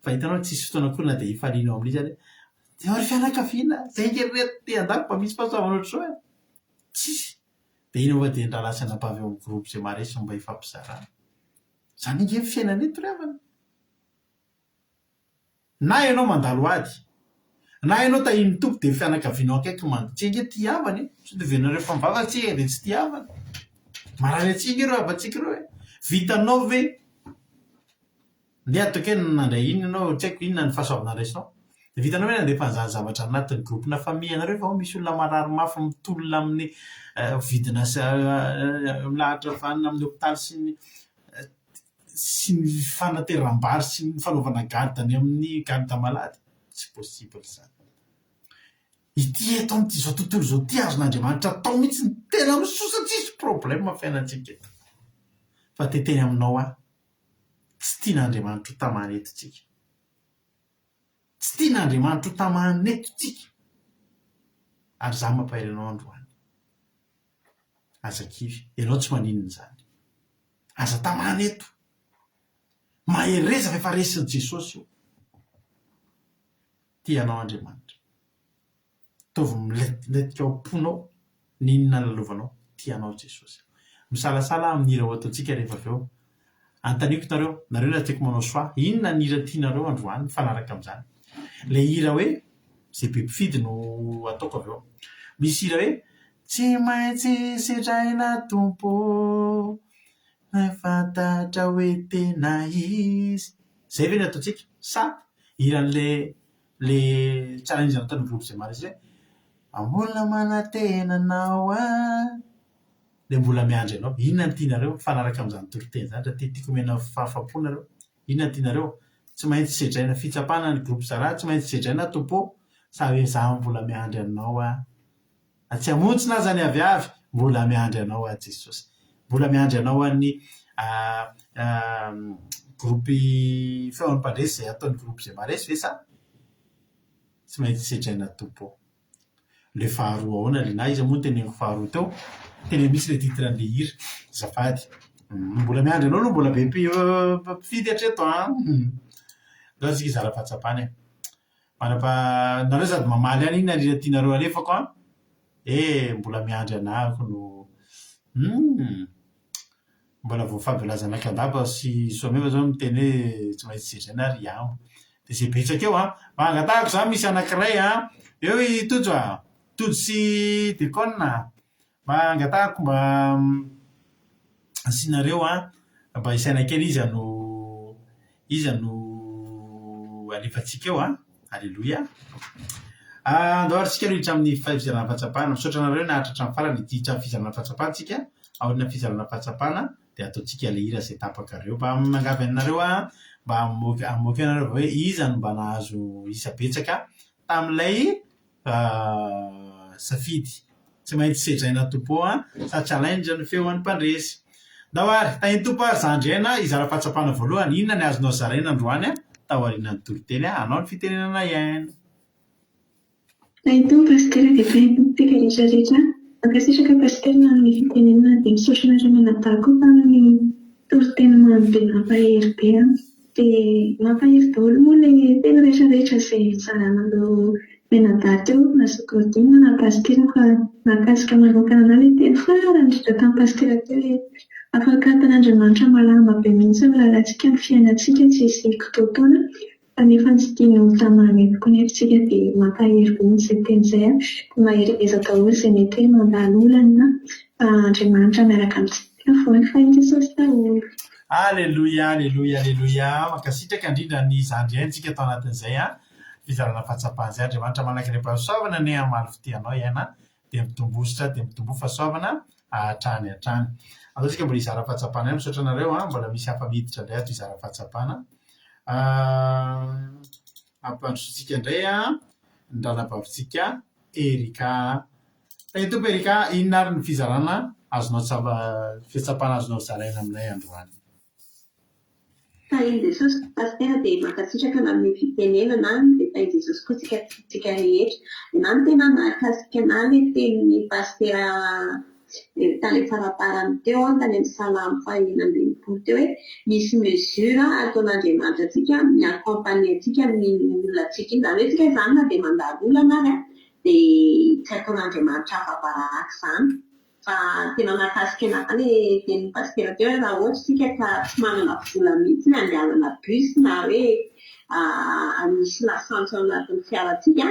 fa hitanao tsisy fotoana koa na de ifalianao amin'izy zany de ary fianakaviana zay ngerirety te andako mba misy fahasoavana ohatr'izao tsisy de iny moa de ndralasana mpavy eo amin'ny groupe zay maresy mba hifampizarana zany nge fiainana eto ravana na ianao mandalo ady na ianao tahiny tompo de fianakavianao akaiky tsy nge ty havany so de venareo famivava tsika de tsy ty havana marary atsika ireo avatsika ireo vitanao ve le atoko hoe nandray inona anao tsy haiko inona ny fahasoavana raisinao dia vitanao hoe nandefa an'izany zavatra anatin'ny gropona famille anareo fa misy olona marary mafy mitolona amin'ny vidina milahatra vanina amin'ny hopitaly sy ny fanateram-bary sy ny fanaovana gardany amin'ny garda malady tsy possible zany. Ity eto amin'ity zao tontolo zao ty azon'Andriamanitra atao mihitsy ny tena misosa tsisy problème fiainantsika eto fa teteny aminao tsy tian'Andriamanitra ho tamana eto tsika, tsy tian'Andriamanitra ho tamana eto tsika ary za mampahiranao androany azakivy ianao tsy maninona zany aza tamana eto mahery resaka efa resin'i Jesosy io tianao Andriamanitra tovy miletika ao am-ponao ninona lalovanao tianao Jesosy misalasala amin'ny hira ho ataontsika rehefa avy eo antaniko nareo na tiako manao soa inona ny hira tianareo androany mifanaraka amin'izany le hira hoe zay be mpifidy no ataoko avy eo misy hira hoe tsy maintsy sedraina tompo na fantatra hoe tena izy zay ve ny ataontsika sa hiran'le challenge nataon'ny groupe zay mara izy hoe mbola manatenanao le mbola miandry anao inona ny tianareo mifanaraka amin'izany toriteny zany raha tiako omena fahafahpo nareo inona ny tianareo tsy maintsy sedraina fitsapana ny groupe zara tsy maintsy sedraina tompo sa hoe za mbola miandry anao tsy hamontsina zany avy mbola miandry anao Jesosy mbola miandry anao an'ny groupe feon'ny mpandresy zay ataon'ny groupe zay maresy ve sa tsy maintsy sedraina tompo le faharoa ahoana lena izy moa teneniko faharoa teo tena misy le titran'le hira zafady mbola miandry anao no mbola be mpifidy hatreto zao tsika zara-pahatsapany nareo sady mamaly any inona rira tianareo alefako mbola miandry anako no mbola voafabilazanakandaba sy soameva zao miteny hoe tsy maintsy sedraina ry amo de zay betsaka eo mangatahako za misy anankiray eo itojo tojo sy dekona mangatahako mba asinareo mba isaina kely izy no alefatsika eo alleloia andoharitsika aloha hitra amin'ny fizarana fahatsapana misaotra nareo nahatratra amin'ny farany ity hitra fizarana fahatsapana tsika aorina fizarana fahatsapana de ataontsika le hira zay tapakareo mba mangavy anareo mba amoky anareo hoe iza no mba nahazo isa-betsaka tamin'ilay safidy tsy maintsy sedraina tompo sa challenge ny feoan'ny mpandresy dahoary tahiny tompo ary zandrena izara-fahatsapana voalohany inona ny azonao zaraina androany tahoarinany toriteny anao ny fitenenana iaina Tahiny pastera dia tahiny teka rehetrarehetra ankasitraka pastera amin'ny fitenenana dia misaotra nareo menatako tamin'ny toriteny marobe mampahery be dia mampahery daholo moa le tena rehetrarehetra izay zaranareo menadary teo na sokorodina na pastera fa nakasika manokana ana le teny farany indrindra tamin'ny pastera teo hoe afaka tan'Andriamanitra malama be mihitsy milalantsika ny fiainantsika tsy isy kitotoana fa nefa tsy tiany ho tamana tokoa nefa tsika dia mampahery be mihitsy izay teny izay dia mahery ezaka daholo izay mety hoe mandalo olana fa Andriamanitra miaraka amintsika foana fa Jesosy daholo. Alleluia, alleluia, alleluia. Mankasitraka indrindra ny zandriaintsika atao anatin'izay fizarana fahatsapana izay Andriamanitra manaiky ny fahasoavana ny amaly fitianao iaina dia mitombositra dia mitombo fahasoavana hatrany hatrany. Ataontsika mbola izara fahatsapana ihany misaotra anareo mbola misy hafa miditra indray ato izara fahatsapana ampandrosotsika indray ny ranabavitsika Erika tahiny tompo Erika inona ary ny fizarana azonao fitsapana azonao zaraina aminay androany tahiny Jesosy pastera dia mankasitraka amin'ny fitenenana dia tahiny Jesosy koa tsika rehetra dia na ny tena nakasika ana le tenin'ny pastera tany faraparany teo tany amin'ny salamy fahaenina-ambinipolo teo hoe misy mesura ataon'Andriamanitra atsika miakompany atsika amin'ny olona atsika iny zany hoe tsika izany na dia mandalo olana ary dia tsy ataon'Andriamanitra afa-barahaka izany fa tena nakasika ana tany tenin'ny pastera teo hoe raha ohatra tsika ka tsy manana vola mihitsy ny andehanana bus na hoe misy lasantsy ao anatin'ny fiaratsika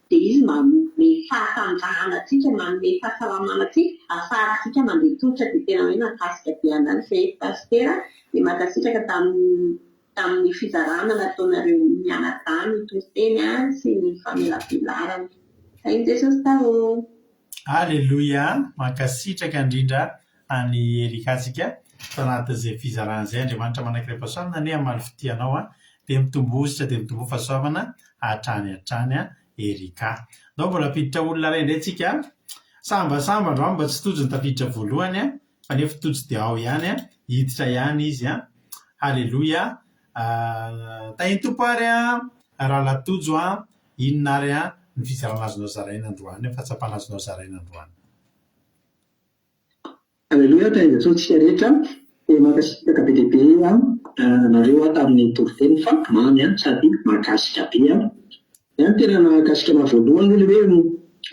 dia izy manome fahatanjahana atsika manome fahasalamana atsika ahafahantsika mandeha tongotra dia tena hoe nakasika be anany izay pastera dia mankasitraka tamin'ny tamin'ny fizarana nataonareo mianatany toriteny sy ny famelapilarana. Sainy Jesosy taô. Alleluia, mankasitraka indrindra any Erikatsika tanatin'izay fizarana izay Andriamanitra manankiray pasoavana ny amaly fitianao dia mitombositra dia mitombo fahasoavana hatrany Erika. Nao mbola piditra olona iray indray tsika sambasamba androany mba tsy tojo ny tafiditra voalohany fa nefa tojo dia ao ihany hiditra ihany izy Alleluia. Tainy tompo ary raha latojo inona ary ny fizarana azonao zaraina androany fahatsapana azonao zaraina androany. Alleluia, tainy Jesosy tsika rehetra dia mankasitraka be dia be nareo tamin'ny toriteny fa mamy sady mahakasika be ihany tena nahakasikana voalohany olo hoe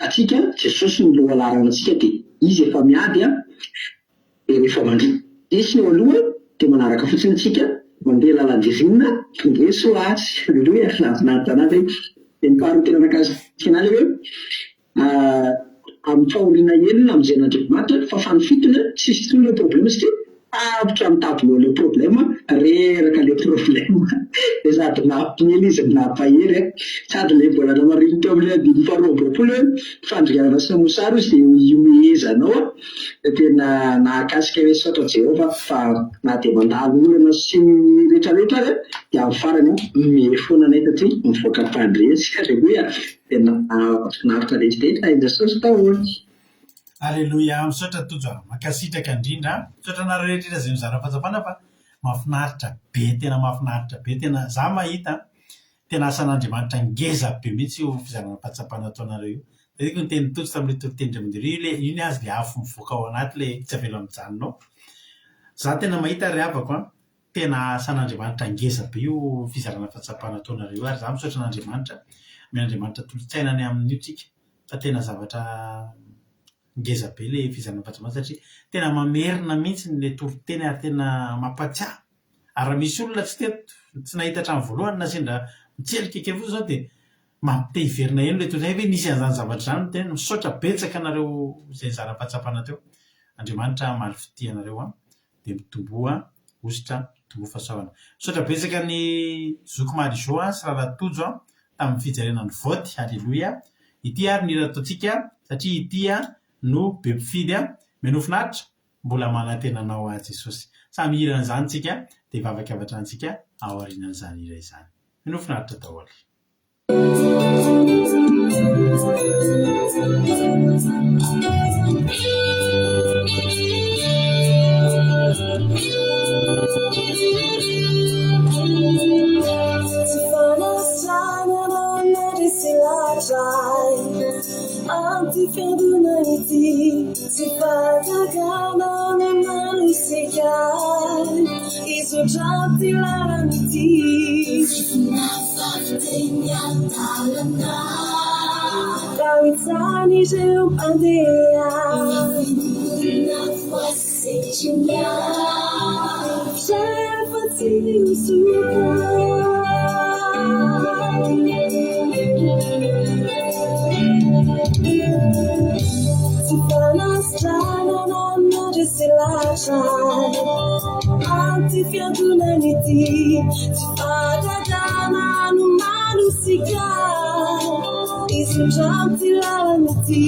atsika Jesosy ny loha larana atsika dia izy efa miady dia rehefa mandresy eo aloha dia manaraka fotsiny atsika mandeha lalan-jezinina dia soatsy. Alleluia, nahafinaritra anazy dia nypaharoa tena nahakasika anazy hoe amin'ny fahoriana enina amin'izay n'Andriamanitra fa fanofitona tsisy toy ilay problema satria avitra mitapy ilay problema reraka ilay problema dia sady nampinely izy nampahery sady ilay mbola namariny teo amin'ilay adiny faharoa-ambinifolo fandrianana sy mosary izy dia iomehezanao dia tena nahakasika hoe saotra Jehova fa na dia mandalo olana sy ny rehetrarehetra ary dia amin'ny farany mifoana anay satria mivoaka mpandresy. Alleluia, dia nafinaritra rehetrarehetra Jesosy taony. Alleluia, misaotra tojo mankasitraka indrindra misaotra anareo rehetrarehetra izay mizara fahatsapana fa mahafinaritra be tena mahafinaritra be tena za mahita tena asan'Andriamanitra ngeza be mihitsy io fizarana fahatsapana ataonareo io. Dia ny teny tojo tamin'ilay toriteny Andriamanitra iny azy ilay afo mivoaka ao anaty ilay tsy avela mijanonao. Za tena mahita ry havako tena asan'Andriamanitra ngeza be io fizarana fahatsapana ataonareo ary za misaotra an'Andriamanitra Andriamanitra tolotsainany amin'io tsika fa tena zavatra ngeza be ilay fizarana fahatsapana satria tena mamerina mihitsy ilay toriteny ary tena mampatsiahy ary misy olona tsy nahita hatramin'ny voalohany na sendra mitselika kely fotsiny zao dia mampite hiverina eny ilay toriteny hoe nisy an'izany zavatra izany tena misaotra betsaka anareo izay nizara fahatsapana teo. Andriamanitra maly fitia anareo dia mitomboa ositra mitombo fahasoavana. Misaotra betsaka ny Zoky Marizô sy Rahalatojo tamin'ny fijerenany voty. Alleluia, ity ary ny rataontsika satria ity no be mpifidy menofinaritra mbola manantenanao Jesosy. Samy hiran'izany tsika dia vavaka avatra antsika ao aorianan'izany hira izany. Menofinaritra daholo. Anti-fiangonanity tsy fatagana manosika izodraty laranity nafafteny andalana rawitsany ireo mpandeha nafoasetrinya fiafatsy usuka Anti-fiangonanity tsy fatagana manosika izodraty laranity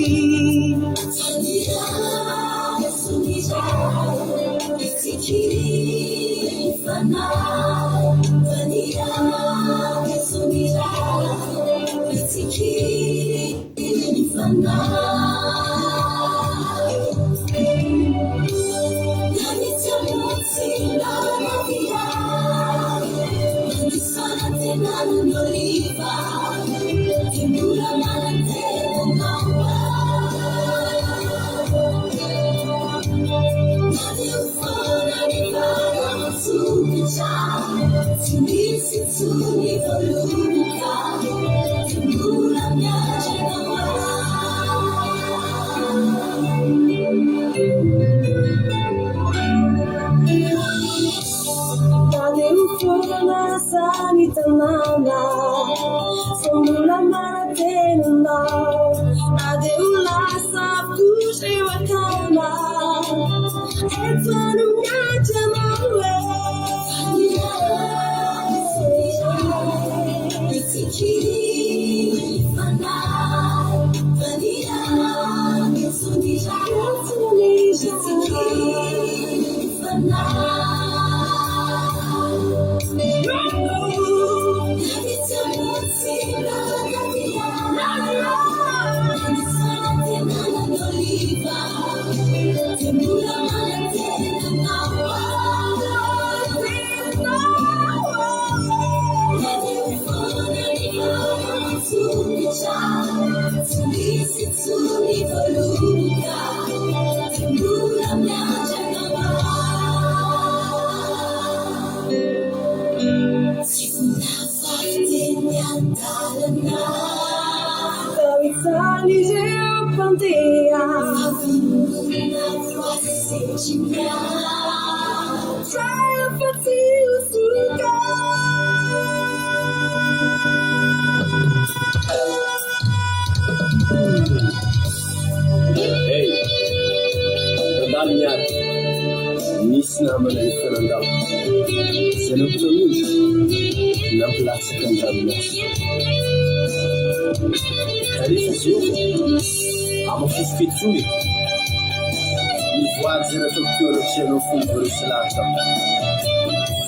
Nisy namana ifanandao zay nampiton'ondro nampilatsaka an-dranomasy rehefa zio amafififetsony nivoary zay nataoko teo anatrianao fony voresy lavitra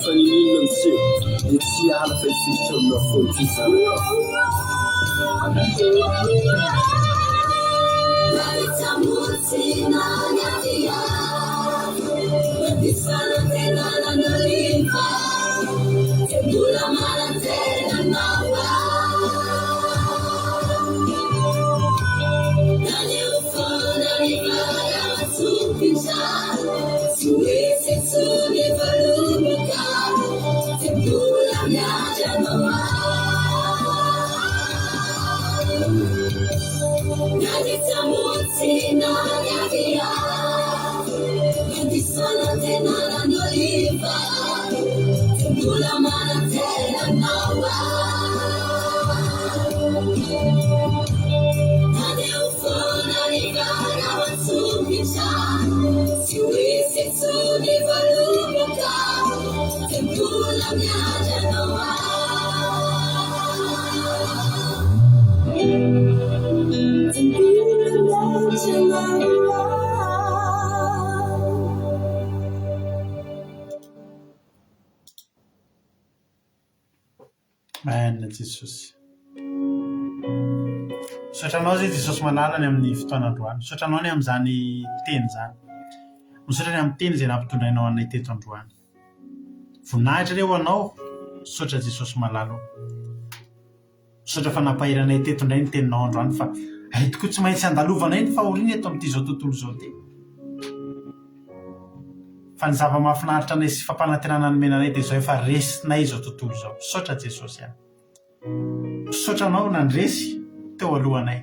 fa ninino amseho dia tsy ala fa ifilitra aminao fony ty zanaka Maina Jesosy. Sotranao zay Jesosy manalany amin'ny fotoanandroany. Sotranao ny amin'izany teny zany. Misotra amin'ny teny izay nampitondrainao anay teto androany. Voninahitra reo anao, sotra Jesosy malalo. Sotra fa nampahiranay teto indray ny teninao androany fa ay tokoa tsy maintsy andalovanay ny fahoriana eto amin'ity zao tontolo zao ty. Fa ny zava-mahafinaritra anay sy fampanantenana nomenanay dia izao efa resinay izao tontolo zao. Sotra Jesosy ihany. Sotranao nandresy teo alohanay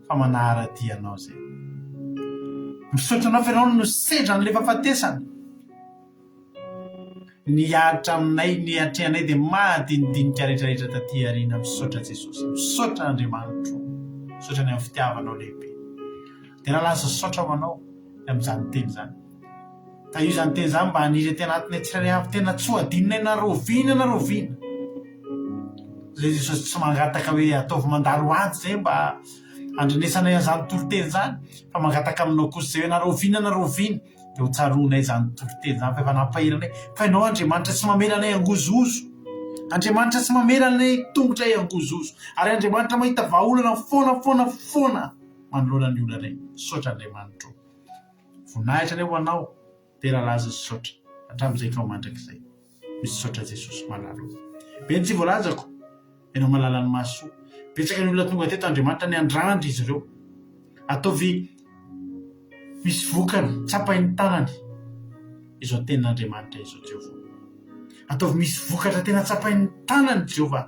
fa manara-dia anao zay. Misotranao fa ianao no sedra ny lefa fatesana. Niaritra aminay, niatrehanay dia mahadinidinika rehetrarehetra taty aoriana. Misotra Jesosy. Misotra Andriamanitra. Misotra ny amin'ny fitiavanao lehibe. Dia nalaza sotra ho anao amin'izany teny zany. Ka io zany teny zany mba haniry tena anatiny tsirairay avy tena tsy ho adinonay naroviana. Zay Jesosy tsy mangataka hoe ataovy mandalo ady zay mba andrenesanay an'izany toroteny zany, fa mangataka aminao kosa zay hoe naroviana dia ho tsaronay zany toroteny zany fa efa nampahiranay. Fa ianao Andriamanitra tsy mamelanay angozozo. Andriamanitra tsy mamelanay tongotra angozozo. Ary Andriamanitra mahita vahaolana foana manoloana ny olona regny. Sotra Andriamanitra. Voninahitra reo anao dia rahalaza sotra hatramin'izay ka ho mandrakizay. Misy sotra Jesosy malalo. Be tsy voalazako ianao malala ny masoa. Betsaka ny olona tonga teto Andriamanitra ny andrandry izy ireo. Ataovy misy vokany tsapainy tanany izao tenin'Andriamanitra izao Jehova. Ataovy misy vokatra tena tsapainy tanany Jehova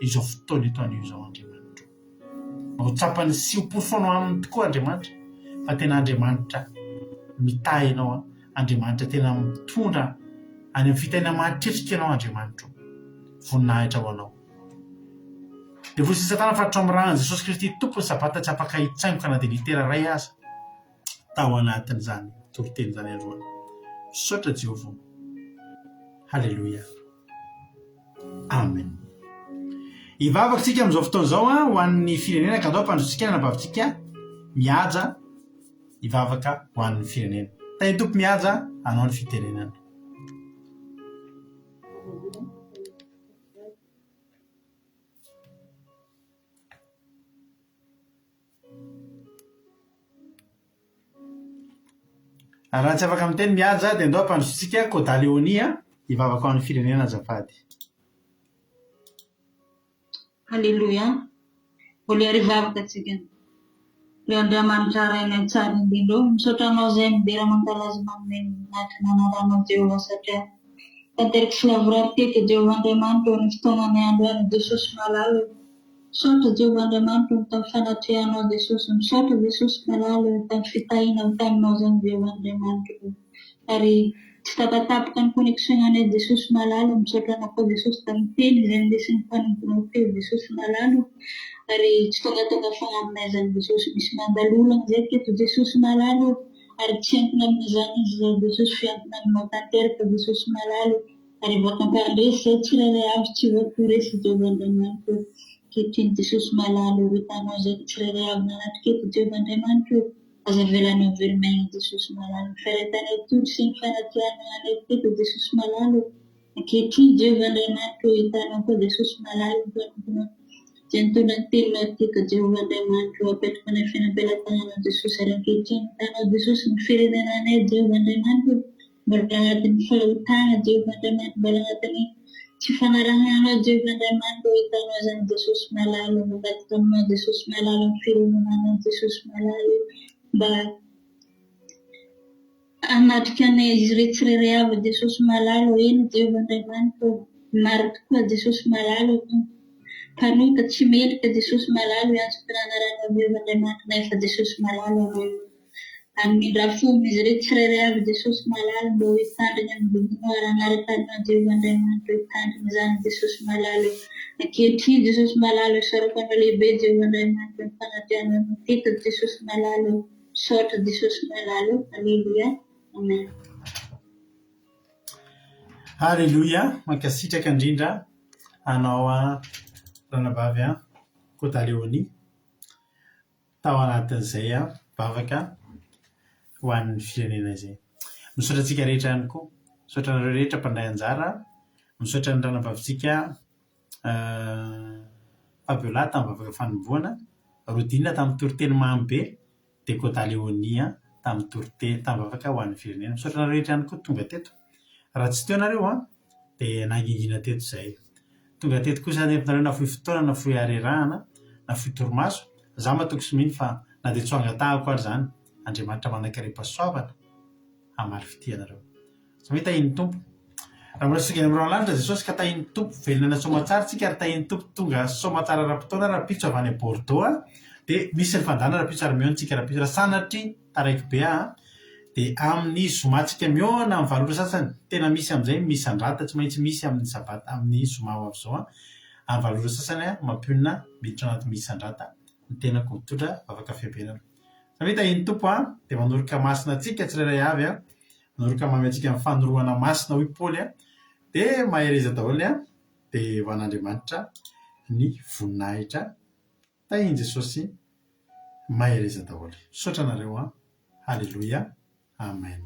izao fotoana eto anio izao Andriamanitra. Ho tsapany sy ho porofonao aminy tokoa Andriamanitra, fa tena Andriamanitra mitahy ianao, Andriamanitra tena mitondra any amin'ny fitaina mahitretrika ianao Andriamanitra. Voninahitra ho anao. Dia voa sy Satana fatra amin'ny ran'i Jesosy Kristy tompony sabata tsy afaka hitsaingoka na dia litera ray aza tao anatin'izany toroteny zany androany. Sotra Jehova. Halleluja. Amen. Ivavakantsika amin'izao fotoana izao ho an'ny firenena ka andao mpandrotsika nanabavitsika mihaja ivavaka ho an'ny firenena. Tany tompo mihaja anao ny fitenenana. Raha tsy afaka miteny mihaja dia andao mpandrotsika Kodaleonia ivavaka ho an'ny firenena azafady. Halleluja. Mbola arivavaka antsika. Ry Andriamanitra raina tsara indrindra eo, misaotra anao izay midera mankalaza manome natinanaranao Jehovah satria tanteraka filavorary teto Jehovah Andriamanitra eo ny fotoanany androany Jesosy malalo. Misaotra Jehovah Andriamanitra eo tamin'ny fanatrehanao Jesosy, misaotra Jesosy malalo eo tamin'ny fitahiana taminao izany Jehovah Andriamanitra. Ary tsy tapatapoka ny connexion-anay Jesosy malalo, misaotra anao koa Jesosy tamin'ny teny izay ndesin'ny mpanomponao teo Jesosy malalo. Ary tsy tonga fagnaminay izany Jesosy, misy mandalolana izay teto Jesosy malalo, ary tsy antony amin'izany izy izay Jesosy fiantona aminao tanteraka Jesosy malalo. Ary voakampandresy izay tsirairay avy tsy voatoresy Jehovah Andriamanitra. Kehitriny Jesosy malalo hitanao izay tsirairay avy nanatriketo Jehovah Andriamanitra. Aza velanao velomaigna Jesosy malalo. Firatanay toro sy ny fanatianao anay teto Jesosy malalo. Kehitriny Jehovah Andriamanitra hitanao koa Jesosy malalo mpanomponao. Izay nitondra ny teninao teto Jehovah Andriamanitra apetraka ny finampelan-tananao Jesosy. Ary ankehitriny hitanao Jesosy ny firenenanay Jehovah Andriamanitra. Mbola agnatin'ny fahotana Jehovah Andriamanitra, mbola agnatin'ny tsy fanarahanao Jehovah Andriamanitra hitanao izany Jesosy malalo. Magataka aminao Jesosy malalo ny firenenanao Jesosy malalo. Mba anatrika anay izy rehetra tsirairay avy Jesosy malalo eny Jehovah Andriamanitra. Maro tokoa Jesosy malalo. Mpanota tsy mendrika Jesosy malalo iantso-pinanaranao Jehovah Andriamanitra nefa Jesosy malalo areo. Amin'ny rafony izy rehetra tsirairay avy Jesosy malalo mba ho hitandriny amin'ny bibinao ary anaraka anao Jehovah Andriamanitra hitandriny izany Jesosy malalo. Ankehitriny Jesosy malalo isaraka anao lehibe Jehovah Andriamanitra ny fanatrehanao teto Jesosy malalo. Misaotra Jesosy malalo. Alleluia. Amen. Alleluia. Mankasitraka indrindra anao ranabavy Kotaleoni tao anatin'izay vavaka ho an'ny firenena izay. Misaotra antsika rehetra ihany koa, misaotra anareo rehetra mpandray anjara, misaotra ny ranabavintsika Fabiola tamin'ny vavaka fanombohana, Rodina tamin'ny toriteny Mahambe, dia Kotaleoni tamin'ny toriteny tamin'ny vavaka ho an'ny firenena. Misaotra anareo rehetra ihany koa tonga teto. Raha tsy teo nareo dia nangingina teto izay. Tonga teto kosa nentinareo na fohy fotoana, na fohy harerahana, na fohy torimaso. Za matoko sy mino fa na dia tsy ho angatahako ary izany, Andriamanitra manankaream-pahasoavana hamaly fitianareo. Tsy mahita iny tompo. Raha mbola singana amin'irao lanitra Jesosy ka tahiny tompo velona somatsara tsika ary tahiny tompo tonga somatsara ara-potoana raha pitso avy any Bordeaux dia misy ny fandana raha pitso ary mihaona tsika raha pitso raha sanatry taraiky be dia amin'ny zomatsika mihaona amin'ny valora sasany. Tena misy amin'izay misy andrata tsy maintsy misy amin'ny sabata amin'ny zoma ho avy izao amin'ny valora sasany mampionina miditra anaty misy andrata ny tenako mitondra vavaka fiambenana. Samehita iny tompo dia manoroka masina antsika tsirairay avy manoroka mamy antsika amin'ny fanoroana masina hoy Paoly dia mahereza daholo dia ho an'Andriamanitra ny voninahitra tahiny Jesosy mahereza daholo. Misaotra anareo. Halleluia. Amen.